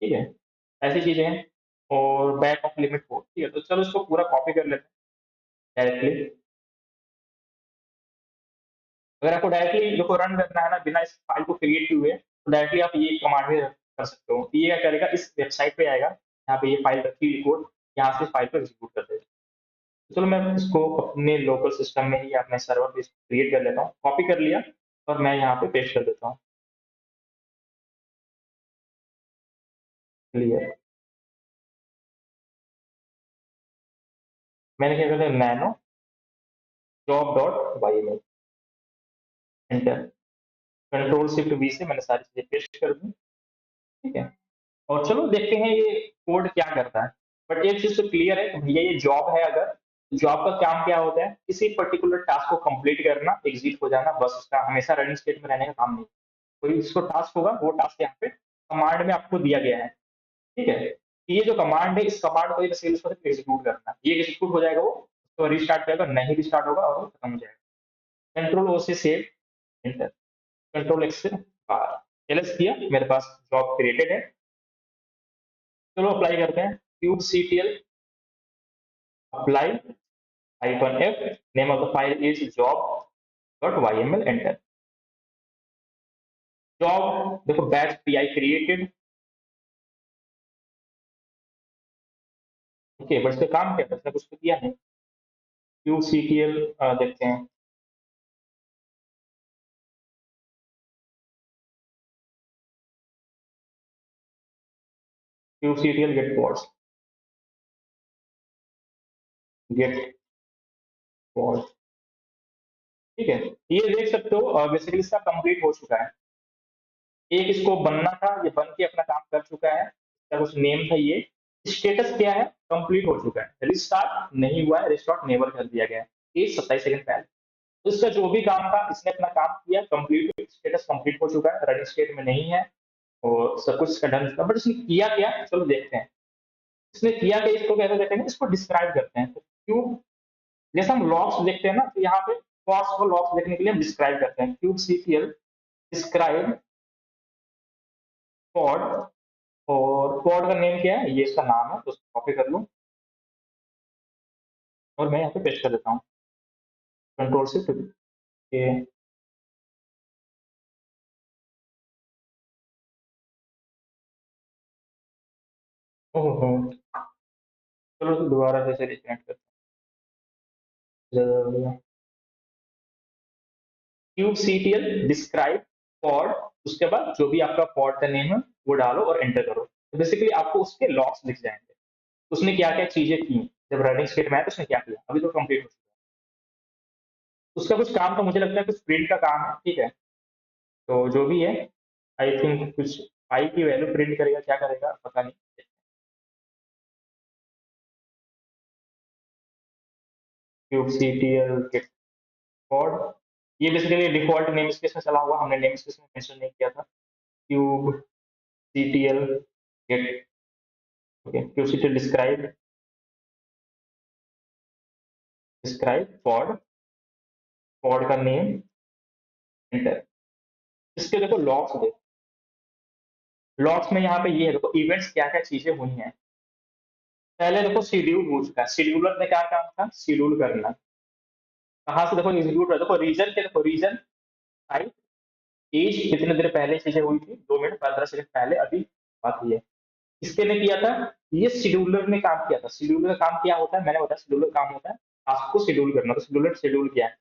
ठीक है, ऐसी चीजें हैं। और बैक ऑफ लिमिट हो, ठीक है। तो चलो इसको पूरा कॉपी कर लेते हैं डायरेक्टली। अगर आपको डायरेक्टली देखो रन करना है ना बिना इस फाइल को क्रिएट किए हुए, तो डायरेक्टली आप ये कमांड भी कर सकते हो। तो ये क्या करेगा, इस वेबसाइट पे आएगा, यहाँ पे ये फाइल रखी हुई कोड, यहाँ से फाइल को एग्जीक्यूट कर देगा। तो चलो मैं इसको अपने लोकल सिस्टम में ही अपने सर्वर पे क्रिएट कर लेता हूँ, कॉपी कर लिया और मैं यहाँ पे पेस्ट कर देता हूँ। क्लियर। मैंने क्या करता है, नैनो जॉब डॉट वाई में एंटर। कंट्रोल शिफ्ट वी से मैंने सारी चीजें पेस्ट कर दी। ठीक है, और चलो देखते हैं ये कोड क्या करता है। बट एक चीज तो क्लियर है कि भैया ये जॉब है, अगर जॉब का काम क्या होता है, किसी पर्टिकुलर टास्क को कंप्लीट करना, एग्जिट हो जाना, बस उसका हमेशा रनिंग स्टेट में रहने का काम नहीं। कोई जिसको टास्क होगा वो टास्क यहाँ पे कमांड में आपको दिया गया है। ठीक है, ये जो कमांड है, इस कमांड को एग्जीक्यूट करना है। ये एग्जीक्यूट हो जाएगा, वो तो रिस्टार्ट करेगा, नहीं रिस्टार्ट होगा और वो खत्म हो जाएगा। कंट्रोल ओ से सेव, एंटर। कंट्रोल एक्स से बाहर, एलएस किया, मेरे पास जॉब क्रिएटेड है। चलो अप्लाई करते हैं, kube CTL apply hyphen F, name of the file is job dot YML, enter. Job देखो, batch pi created. Okay, but इसका काम क्या है, इसने कुछ तो किया है। क्यूब सीटीएल देखते हैं। Kube CTL get pods, get pod. ठीक है, ये देख सकते हो बेसिकली इसका कंप्लीट हो चुका है। एक इसको बनना था, ये बन के अपना काम कर चुका है। इसका कुछ नेम था ये। स्टेटस क्या है, कंप्लीट हो चुका है। रिस्टार्ट नहीं हुआ है, रिस्टार्ट नेवर कर दिया गया है, ये 27 सेकंड पहले। तो इसका जो भी काम था, इसने अपना काम किया, कंप्लीट, स्टेटस कंप्लीट हो चुका है, रनिंग स्टेट में नहीं है और सब कुछ इसका डन था। बट इसने किया क्या, चलो देखते हैं। इसने किया क्या, इसको कैसे देखेंगे, इसको डिस्क्राइब करते हैं। तो क्यूब, जैसे हम लॉग्स देखते हैं ना, तो यहाँ पे पॉसिबल लॉग्स देखने के लिए हम डिस्क्राइब करते हैं, क्यूब सीटीएल डिस्क्राइब पॉड। और पॉड का नेम क्या है, ये इसका नाम है, तो उसको कॉपी कर लूँ और मैं यहाँ पे पेस्ट कर देता हूँ। कंट्रोल से ये, ओहो, चलो तो दोबारा से रिकनेक्ट करते हैं। क्यूब सीटीएल डिस्क्राइब पॉड, उसके बाद जो भी आपका पॉड का नेम है वो डालो और एंटर करो, तो बेसिकली आपको उसके लॉग्स दिख जाएंगे। उसने क्या क्या चीजें की, जब रनिंग स्टेट में आया तो उसने क्या किया, अभी तो कंप्लीट हो चुका है। उसका कुछ काम, तो मुझे लगता है कुछ प्रिंट का काम है। ठीक है, तो जो भी है, आई थिंक कुछ फाइल की वैल्यू प्रिंट करेगा, क्या करेगा पता नहीं। क्यूब सीटीएल गेट पॉड, ये बेसिकली डिफॉल्ट नेम स्पेस में चला हुआ, हमने नेम स्पेस में मेंशन नहीं किया था। Kube CTL get, okay, kube CTL describe, describe pod, pod का नेम, एंटर। इसके देखो लॉग्स, देखो लॉग्स में यहाँ पे ये है, देखो इवेंट्स क्या क्या चीजें हुई हैं। पहले देखो शेड्यूल हो चुका है, शेड्यूलर ने क्या काम था, शेड्यूल करना। कहाँ से देखो एग्जीक्यूट है, देखो रीजन के, देखो रीजन टाइप एज, कितने देर पहले चीजें हुई थी, 2 मिनट 15 सेकंड पहले, अभी बात ये है। किसके ने किया था, ये शेड्यूलर ने काम किया था। शेड्यूलर का काम क्या होता है, मैंने बताया शेड्यूलर का काम होता है टास्क को शेड्यूल करना, तो शेड्यूलर शेड्यूल किया है।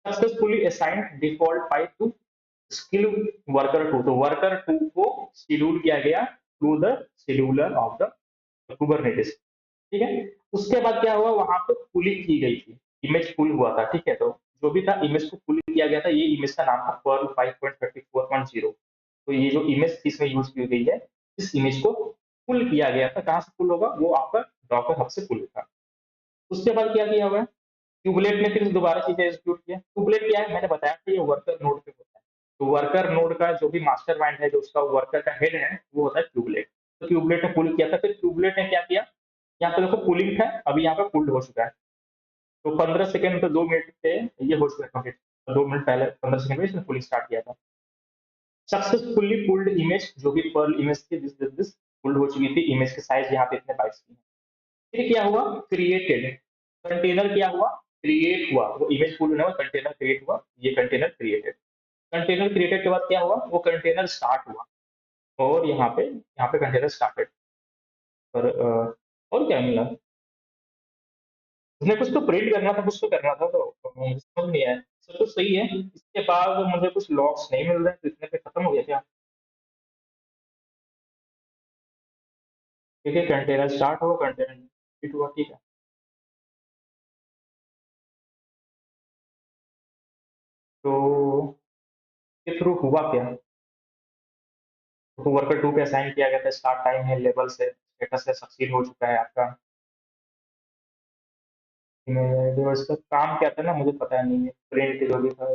Successfully assigned default file to skill worker two, तो वर्कर टू को शेड्यूल किया गया through the scheduler of the Kubernetes. ठीक है, उसके बाद क्या हुआ, वहां पे पुलिंग की गई थी, इमेज पुल हुआ था। ठीक है, तो जो भी था, इमेज को पुल किया गया था, ये इमेज का नाम था पर्ल 5.34.0। तो ये जो इमेज इसमें यूज की गई है, इस इमेज को पुल किया गया था। कहाँ से पुल होगा, वो आपका डॉकर हब से पुल था। उसके बाद क्या किया हुआ है, ट्यूबलेट ने फिर दोबारा चीजें एग्जीक्यूट किया। ट्यूबलेट क्या है, मैंने बताया था, ये वर्कर नोड पे होता है। तो वर्कर नोड का जो भी मास्टर माइंड है, जो उसका वर्कर का हेड है, वो होता है ट्यूबलेट। तो ट्यूबलेट ने पुल किया था, फिर ट्यूबलेट ने क्या किया, यहाँ पे देखो पुलिंग था, अभी यहाँ पे पुल्ड हो चुका है। तो 15 सेकंड तो 2 मिनट पे ये हो चुका है कंप्लीट। 2 मिनट पहले 15 सेकंड में इसने पुलिंग स्टार्ट किया था। सक्सेसफुली पुल्ड इमेज, जो भी पर्ल इमेज थी, दिस पुल्ड हो चुकी थी। इमेज के साइज यहाँ पे इतने बाइट्स की है। फिर क्या हुआ, क्रिएटेड कंटेनर, क्या हुआ, क्रिएट हुआ। वो इमेज पुल हुआ, कंटेनर क्रिएट हुआ, ये कंटेनर क्रिएटेड। कंटेनर क्रिएटेड के बाद क्या हुआ, वो कंटेनर स्टार्ट हुआ, और यहाँ पे कंटेनर स्टार्टेड। और और क्या मिला, उसने कुछ तो प्रिंट करना था, कुछ तो करना था, तो मुझे समझ नहीं आया। सब कुछ सही है, इसके बाद मुझे कुछ लॉग्स नहीं मिल रहे हैं, तो इतने पे खत्म हो गया क्या। ठीक है, कंटेनर स्टार्ट हुआ, कंटेनर कंप्लीट हुआ, ठीक है। तो के थ्रू हुआ क्या? तो वर्कर 2 पे असाइन किया गया था, स्टार्ट टाइम है, लेवल्स है, स्टेटस है, सक्सीड हो चुका है आपका। इसका काम क्या था ना, मुझे पता नहीं है, प्रिंट जो भी था।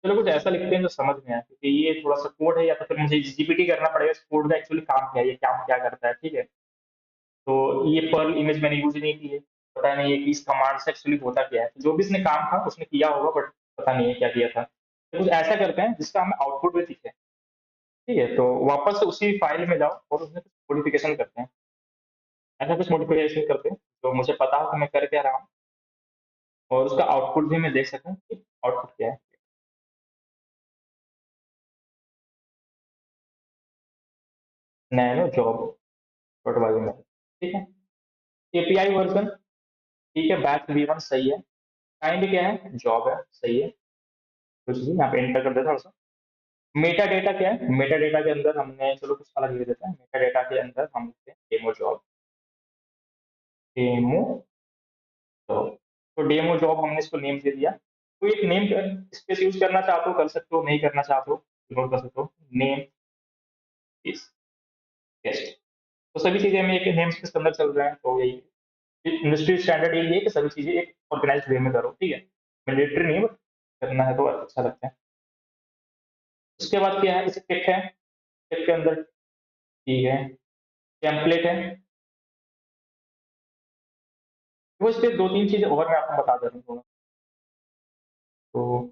चलो कुछ ऐसा लिखते हैं जो समझ में आए, क्योंकि ये थोड़ा सा कोड है, या तो फिर मुझे जीपीटी करना पड़ेगा इस कोड का एक्चुअली काम क्या है, ये काम क्या करता है, ठीक है। तो ये पर्ल इमेज मैंने यूज नहीं की है, पता नहीं है कि इस कमांड से एक्चुअली होता क्या है। जो भी इसने काम था उसने किया होगा, बट पता नहीं है क्या किया था। तो कुछ ऐसा करते हैं जिसका हमें आउटपुट भी दिखे, ठीक है। तो वापस से उसी फाइल में जाओ और उसमें कुछ मॉडिफिकेशन करते हैं। ऐसा कुछ मॉडिफिकेशन करते हैं तो मुझे पता हो कि मैं कर क्या रहा हूँ, और उसका आउटपुट भी मैं देख सकूँ कि आउटपुट क्या है। नैनो जॉब डॉट वाई में, ठीक है। एपीआई वर्जन, ठीक है। बैच वी1 सही है। काइंड क्या है, जॉब है, सही है। कुछ भी यहाँ पे एंटर कर देता हूँ। मेटा डेटा क्या है, मेटा डेटा के अंदर हमने, चलो कुछ अलग लिख देते हैं। मेटा डेटा के अंदर हम लिखते हैं डेमो जॉब, डेमो जॉब। तो डेमो जॉब हमने इसको नेम दे दिया। तो एक नेम स्पेस यूज करना चाहते हो कर सकते हो, नहीं करना चाहते हो इग्नोर कर सकते हो। Name is test. तो सभी चीजें हमें एक नेम स्पेस के अंदर चल रहा है, तो यही इंडस्ट्री स्टैंडर्ड यही है कि सभी चीजें एक ऑर्गेनाइज वे में करो, ठीक है। मैंडेटरी नहीं, but करना है तो अच्छा लगता है। उसके बाद क्या है, स्क्रिप्ट है, स्क्रिप्ट के अंदर, ठीक है, टेम्पलेट है। वो इस पे दो तीन चीजें और मैं आपको बता देता हूँ। तो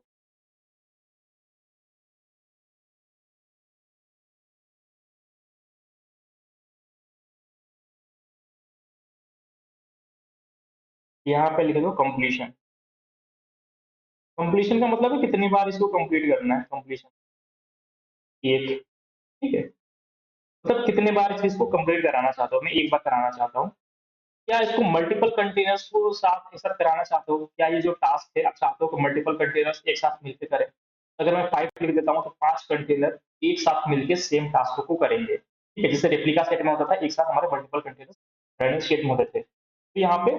यहाँ पे लिख दो कंप्लीशन। कंप्लीशन का मतलब है कितनी बार इसको कंप्लीट करना है, कंप्लीशन एक, ठीक है। मतलब कितने बार इस चीज को कंप्लीट कराना चाहता हूँ, मैं एक बार कराना चाहता हूँ। क्या इसको मल्टीपल कंटेनर्स को साथ एक साथ कराना चाहते हो, क्या ये जो टास्क है आप चाहते हो कि मल्टीपल कंटेनर्स एक साथ मिलकर करें? अगर मैं 5 लिख देता हूँ तो 5 कंटेनर एक साथ मिलकर सेम टास्क को करेंगे, ठीक है। जैसे रेप्लिका सेट में होता था, एक साथ हमारे मल्टीपल कंटेनर्स रनिंग स्टेट में होते थे। तो यहाँ पे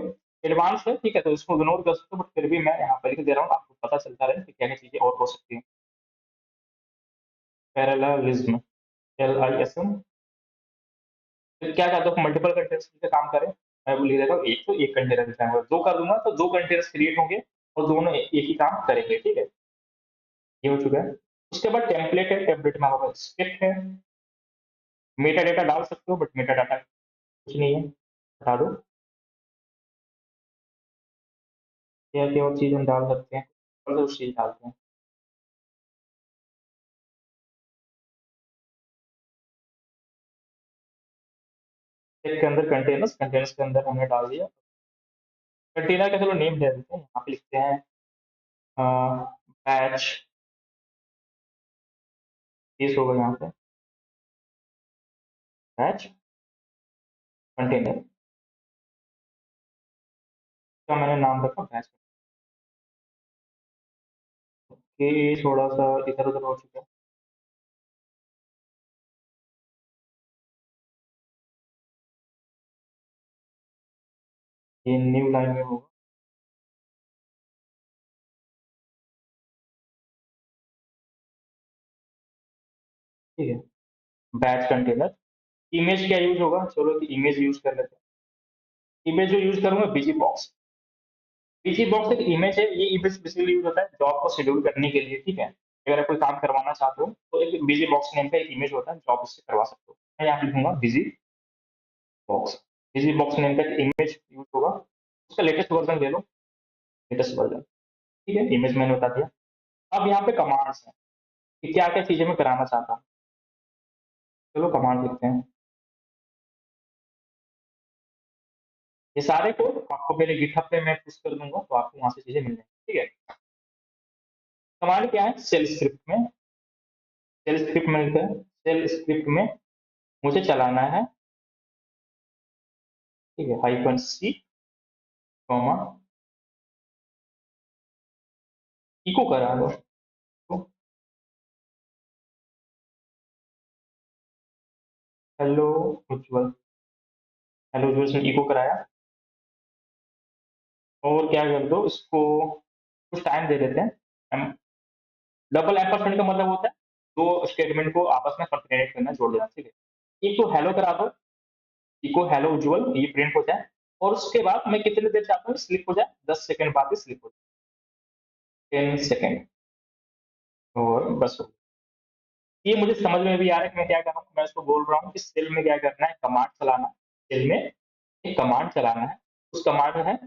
एडवांस है, ठीक है, तो इसको इग्नोर कर सकते हो, बट फिर भी मैं यहाँ पे लिख दे रहा हूँ, आपको पता चलता रहे कि क्या क्या चीजें और हो सकती है। Parallelism, LISM। फिर क्या चाहते हो, मल्टीपल कंटेनर्स से काम करें? मैं वो लिख देता हूँ, एक तो एक कंटेनर दिखाऊंगा, दो कर दूंगा तो दो कंटेनर्स क्रिएट होंगे और दोनों एक ही काम करेंगे, ठीक है। ये हो चुका है। उसके बाद टेम्पलेट है, टेम्पलेट में हमारा स्क्रिप्ट है। मेटा डेटा डाल सकते हो, बट मेटा डाटा कुछ नहीं है, हटा दो। क्या क्या और चीज हम डाल सकते हैं, और उस चीज डालते हैं। एक के अंदर कंटेनर्स, कंटेनर्स के अंदर हमने डाल दिया। कंटेनर का चलो नेम दे देते हैं, यहाँ पे लिखते हैं बैच, केस होगा यहाँ पे, बैच कंटेनर का मैंने नाम रखा बैच। ये थोड़ा सा इधर उधर हो चुका है। ये न्यू लाइन में होगा, ठीक है। बैच कंटेनर, इमेज क्या यूज होगा, चलो कि इमेज यूज कर लेते हैं। इमेज जो यूज करूंगा बीजी बॉक्स। बीजी बॉक्स एक इमेज है, ये इमेज बेसिकली यूज होता है जॉब को शेड्यूल करने के लिए, ठीक है। अगर आप कोई काम करवाना चाहते हो तो एक बिजी बॉक्स नेम का एक इमेज होता है, जॉब उससे करवा सकते हो। मैं यहाँ पे लिखूंगा busy box. Busy box name का एक इमेज यूज होगा, उसका लेटेस्ट वर्जन ले लो, लेटेस्ट वर्जन, ठीक है। इमेज मैंने बता दिया। अब यहाँ पे कमांड्स हैं कि क्या क्या चीजें मैं कराना चाहता हूँ। चलो कमांड लिखते हैं। ये सारे कोड आपको मेरे गिटहब पे मैं पुश कर दूंगा, तो आपको वहां से चीजें मिल जाएंगी, ठीक है। कमांड क्या है, सेल स्क्रिप्ट में, सेल स्क्रिप्ट में लिखते हैं, सेल स्क्रिप्ट में मुझे चलाना है, ठीक है, -C, कॉमा, इको करा दो। तो हेलो उज्जवल, हेलो उज्जवल से इको कराया। और क्या कर दो इसको, कुछ टाइम दे देते हैं। डबल एम्परसेंड का मतलब होता है दो स्टेटमेंट को आपस में कंकेटेनेट करना, जोड़ देना, ठीक है। एक तो हेलो करा दो, इको हेलो उज्जवल, ये प्रिंट हो जाए। और उसके बाद मैं कितनी देर चाहता हूँ स्लिप हो जाए, 10 सेकंड बाद ही स्लिप हो जाए, 10 सेकंड। और बस हो गया। ये मुझे समझ में भी आ रहा है कि मैं क्या कर रहा हूँ। मैं इसको बोल रहा हूँ कि सेल में क्या करना है, कमांड चलाना। सेल में एक कमांड चलाना है, उस कमांड में है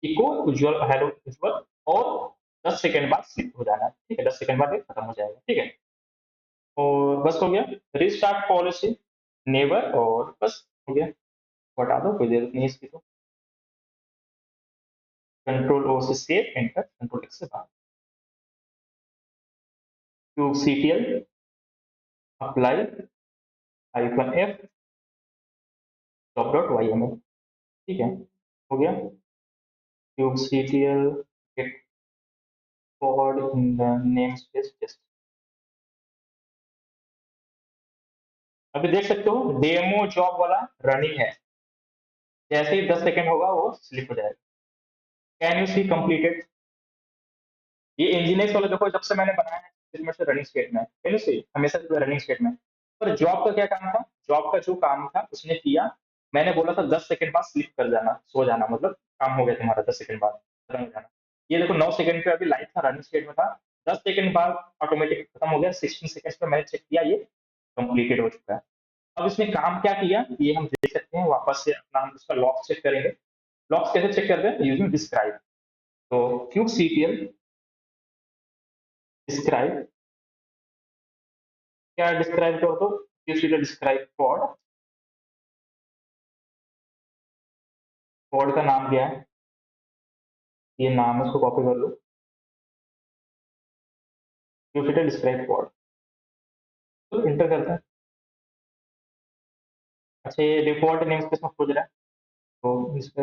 इको उज्जवल हेलो उज्जवल, और 10 सेकंड बाद स्लिप हो जाना है, ठीक है। 10 सेकंड बाद ये खत्म हो जाएगा, ठीक है। और बस हो गया। रिस्टार्ट पॉलिसी नेवर, और बस हो गया। हटा दो, कोई जरूरत नहीं है इसकी तो। कंट्रोल ओ से सेव, एंटर, कंट्रोल एक्स से बाहर। Kube CTL apply -F dot dot YML, ठीक है। हो गया। Kube CTL get forward in the name space test. अभी देख सकते हो डेमो जॉब वाला रनिंग है। जैसे ही 10 सेकंड होगा वो स्लिप हो जाएगा। Can you see completed. ये इंजीनियर्स वाला देखो, जब से मैंने बनाया है इसमें से रनिंग स्टेट में, कैन यू सी, हमेशा से रनिंग स्टेट में। पर जॉब का क्या काम था, जॉब का जो काम था उसने किया। मैंने बोला था 10 सेकंड बाद स्लिप कर जाना, सो जाना, मतलब काम हो गया तुम्हारा, 10 सेकंड बाद खत्म हो जाना। ये देखो 9 सेकंड पे अभी लाइट था, रनिंग स्टेट में था। 10 सेकंड बाद ऑटोमेटिक खत्म हो गया। 16 सेकंड पे मैंने चेक किया, ये कंप्लीटेड हो चुका है। अब इसने काम क्या किया ये हम देख सकते हैं। वापस से अपना हम उसका लॉक्स चेक करेंगे। लॉक्स कैसे चेक करते हैं, यूजिंग डिस्क्राइब। तो क्यूब सीटीएल डिस्क्राइब, क्या डिस्क्राइब कर दो, cube CTL describe code. Code का नाम क्या है, ये नाम है, उसको कॉपी कर लो। क्यूब सीटीएल डिस्क्राइब कोड, तो इंटर करते हैं। अच्छा, ये डिफॉल्ट नेम स्पेस में खोज रहा है, तो इसका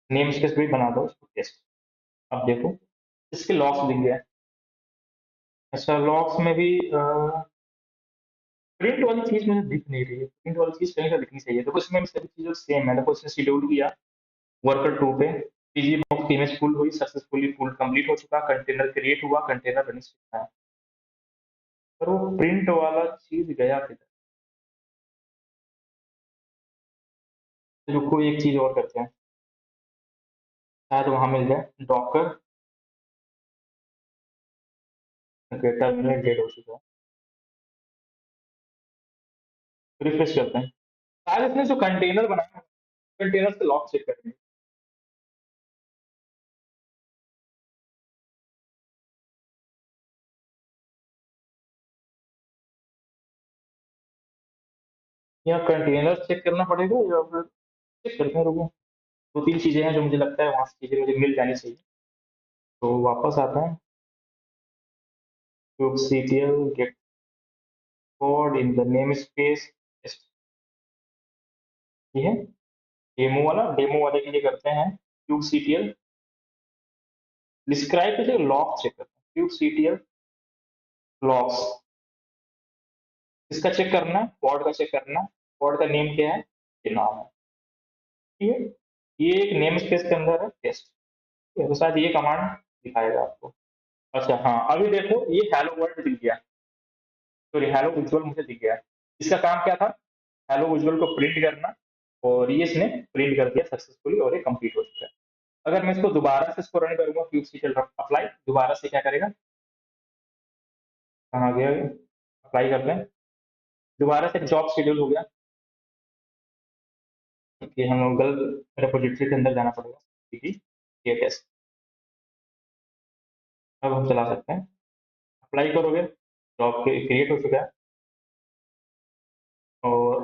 नेम स्पेस भी बना दो इसको, टेस्ट। अब देखो इसके लॉक्स दिख गया है। अच्छा, लॉक्स में भी प्रिंट वाली चीज मुझे दिख नहीं रही है। प्रिंट वाली चीज कहीं का दिखनी चाहिए। देखो इसमें भी सभी चीजें सेम है। देखो इसने शेड्यूल किया वर्कर 2 पे, पीजी बॉक्स इमेज फुल हुई सक्सेसफुली, फुल कंप्लीट हो चुका, कंटेनर क्रिएट हुआ, कंटेनर रनिंग है। पर वो प्रिंट वाला चीज गया किधर। तो रुको एक चीज और करते हैं, शायद वहां मिल जाए। डॉकर टर्मिनल डेट हो चुका है, रिफ्रेश करते हैं। शायद इसने जो कंटेनर बनाया, कंटेनर से लॉक चेक करते हैं। या कंटेनर चेक करना पड़ेगा, या फिर चेक करते हैं, रुको। दो तीन चीजें हैं जो मुझे लगता है वहां से चीजें मुझे मिल जानी चाहिए। तो वापस आता है। Cube CTL get code in the name space, ये है डेमो वाला। डेमो वाले के लिए करते हैं क्यूब सीटीएल डिस्क्राइब के लिए लॉक चेक करते हैं। क्यूब सीटीएल लॉक्स, इसका चेक करना है, पॉड का चेक करना है। पॉड का नेम क्या है, ये नाम है, ठीक है। ये एक नेम स्पेस के अंदर है, टेस्ट, ठीक है। तो शायद ये कमांड दिखाएगा आपको। अच्छा हाँ, अभी देखो ये हेलो वर्ल्ड दिख गया, सॉरी हेलो उज्जवल मुझे दिख गया। इसका काम क्या था, हेलो उज्जवल को प्रिंट करना। और ये इसने प्रिंट कर दिया सक्सेसफुली, और ये कंप्लीट हो चुका है। अगर मैं इसको दोबारा से इसको रन करूंगा, क्यूब सीक्वल अप्लाई, दोबारा से क्या करेगा, कहाँ गया ये, अप्लाई करते हैं। दोबारा से जॉब शेड्यूल हो गया कि हम गलत रेपोजिटरी के अंदर जाना पड़ेगा, ये टेस्ट। अब हम चला सकते हैं, अप्लाई करोगे, जॉब क्रिएट हो चुका है। और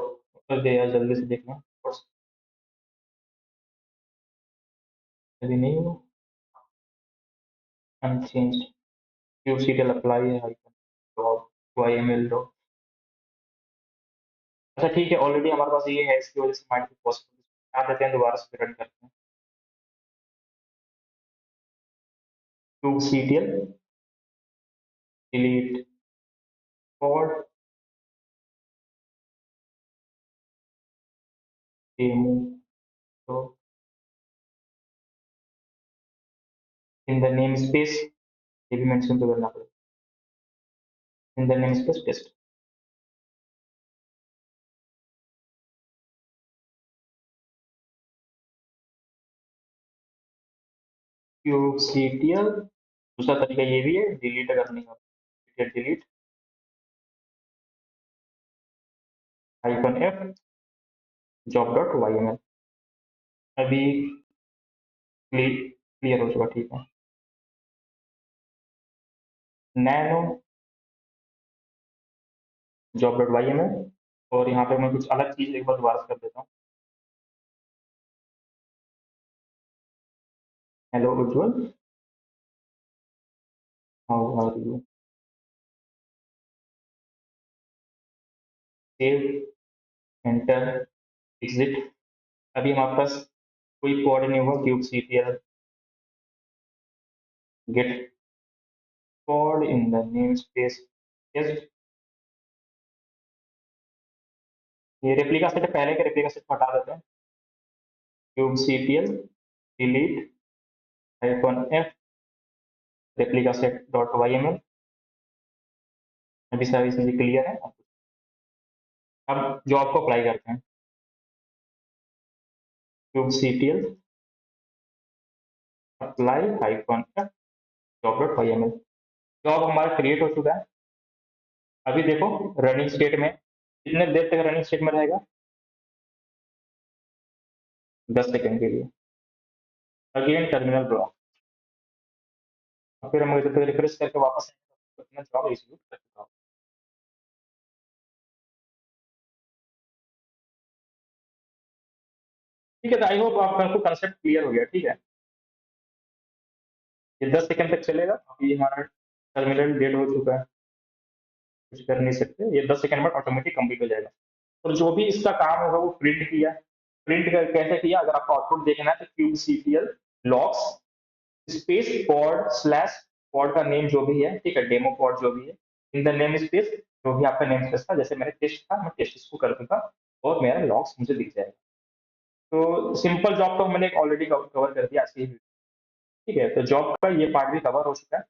कर दे यार, जल्दी से देखना, यदि नहीं हो अनचेंज, क्यूब सीक्वल अप्लाई है, जॉब YML डॉट। अच्छा ठीक है, ऑलरेडी हमारे पास ये है, इसकी वजह से माइट बी पॉसिबल। आ देते हैं, दोबारा से रन करते हैं। Kube CTL delete code demo, तो इन द नेम स्पेस, ये भी मेंशन तो करना पड़ेगा, in the name space test. Kube CTL, दूसरा तरीका ये भी है डिलीट करने का, delete -f job dot Y. अभी क्लियर हो चुका, ठीक है। नैनो जॉब डॉट वाई, और यहाँ पे मैं कुछ अलग चीज एक बार दोबारा से कर देता हूँ। Hello Ujjwal, how are you, save, enter, exit. अभी हमारे पास कोई कोड नहीं हुआ, kube CTL get code in the name space test. ये रेप्लिका सेट, पहले के रेप्लिका सेट को हटा देते हैं। Kube CTL delete -f replica set dot Y. अभी सारी चीजें क्लियर है। अब जॉब को अप्लाई करते हैं। Kube CTL apply -f job dot Y. Job हमारा क्रिएट हो चुका है। अभी देखो रनिंग स्टेट में, कितने देर तक रनिंग स्टेट में रहेगा, 10 सेकंड के लिए। अगेन टर्मिनल ब्लॉक, फिर हम जब रिफ्रेश करके वापस आएंगे तो अपना जॉब एग्जीक्यूट कर चुका होगा। ठीक है, तो आई होप आपको कंसेप्ट क्लियर हो गया। ठीक है, ये 10 सेकंड तक चलेगा। अभी हमारा टर्मिनल डेड हो चुका है, कुछ कर नहीं सकते, ये 10 सेकंड में ऑटोमेटिक कंप्लीट हो जाएगा। और जो भी इसका काम होगा वो प्रिंट किया, प्रिंट कर कैसे किया, अगर आपको आउटपुट देखना है तो cube CTL logs space pod slash pod का नेम जो भी है, ठीक है, डेमो पॉड जो भी है, इन द नेम स्पेस जो भी आपका नेम स्पेस था, जैसे मेरे टेस्ट था, मैं टेस्ट इसको कर दूंगा और मेरा लॉग्स मुझे दिख जाएगा। तो सिंपल जॉब तो मैंने ऑलरेडी कवर कर दिया आज की वीडियो। ठीक है, तो जॉब का ये पार्ट भी कवर हो चुका है।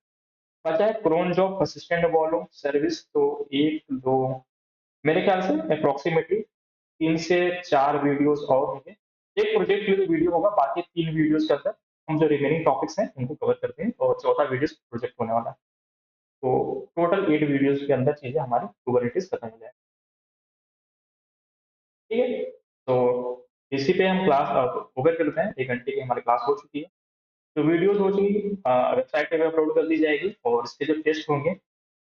बचा है cron job assistant volume service. तो एक दो, मेरे ख्याल से अप्रोक्सीमेटली 3 से 4 वीडियोस और होंगे। एक प्रोजेक्ट के लिए वीडियो होगा, बाकी 3 वीडियोस के अंदर हम जो रिमेनिंग टॉपिक्स हैं उनको कवर करते हैं, और चौथा वीडियो प्रोजेक्ट होने वाला है। तो टोटल 8 वीडियोस के अंदर चीजें हमारी कुबरनेटिस खत्म हो जाए। ठीक है, तो इसी पे हम क्लास ओवर करते हैं। 1 घंटे की हमारी क्लास हो चुकी है, तो वीडियोस हो चुकी, वेबसाइट पे अपलोड कर दी जाएगी, और इसके जो टेस्ट होंगे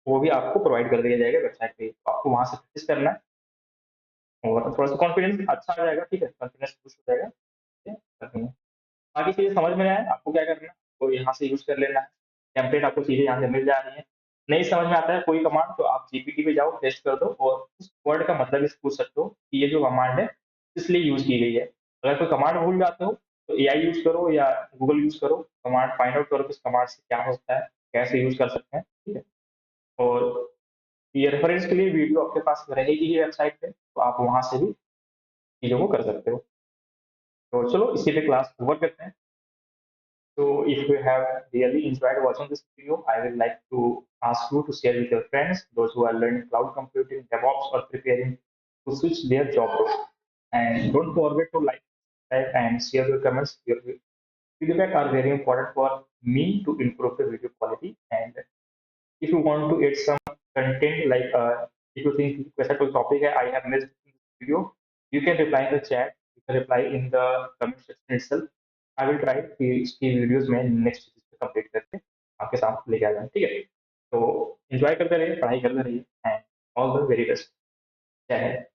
वो भी आपको प्रोवाइड कर दिया जाएगा वेबसाइट पे, तो आपको वहां से प्रैक्टिस करना है, और थोड़ा सा कॉन्फिडेंस अच्छा आ जाएगा। ठीक है, कॉन्फिडेंस बूस्ट हो जाएगा। ठीक है, करनी है। बाकी चीजें समझ में आए आपको क्या करना है, तो यहाँ से यूज कर लेना है। टेम्पलेट आपको चीजें यहाँ से मिल जा रही है। नहीं समझ में आता है कोई कमांड, तो आप जीपीटी पे जाओ, टेस्ट कर दो, और उस वर्ड का मतलब इस पूछ सकते हो कि ये जो कमांड है इसलिए यूज की गई है। अगर कोई कमांड भूल जाते हो तो एआई यूज करो या गूगल यूज करो, कमांड फाइंड आउट करो कि इस कमांड से क्या होता है, कैसे यूज कर सकते हैं। ठीक है, और ये रेफरेंस के लिए वीडियो आपके पास रहेगी ही वेबसाइट पे, तो आप वहां से भी चीजों को कर सकते हो। तो चलो इसी पे क्लास ओवर करते हैं। So if you have really enjoyed watching this video, I would like to ask you to share with your friends, those who are learning cloud computing, DevOps, or preparing to switch their job role. And don't forget to like, subscribe, and share your comments. Your feedback are very important for me to improve the video quality. And if you want to add some content, like if you think ऐसा कोई topic है I have missed in this video, you can reply in the chat, you can reply in the comment section itself. I will try कि इसकी videos में next complete करके आपके साथ लेके आ जाए। ठीक है, तो एंजॉय करते रहिए, पढ़ाई करते रहिए, and all the very best. जय हिंद।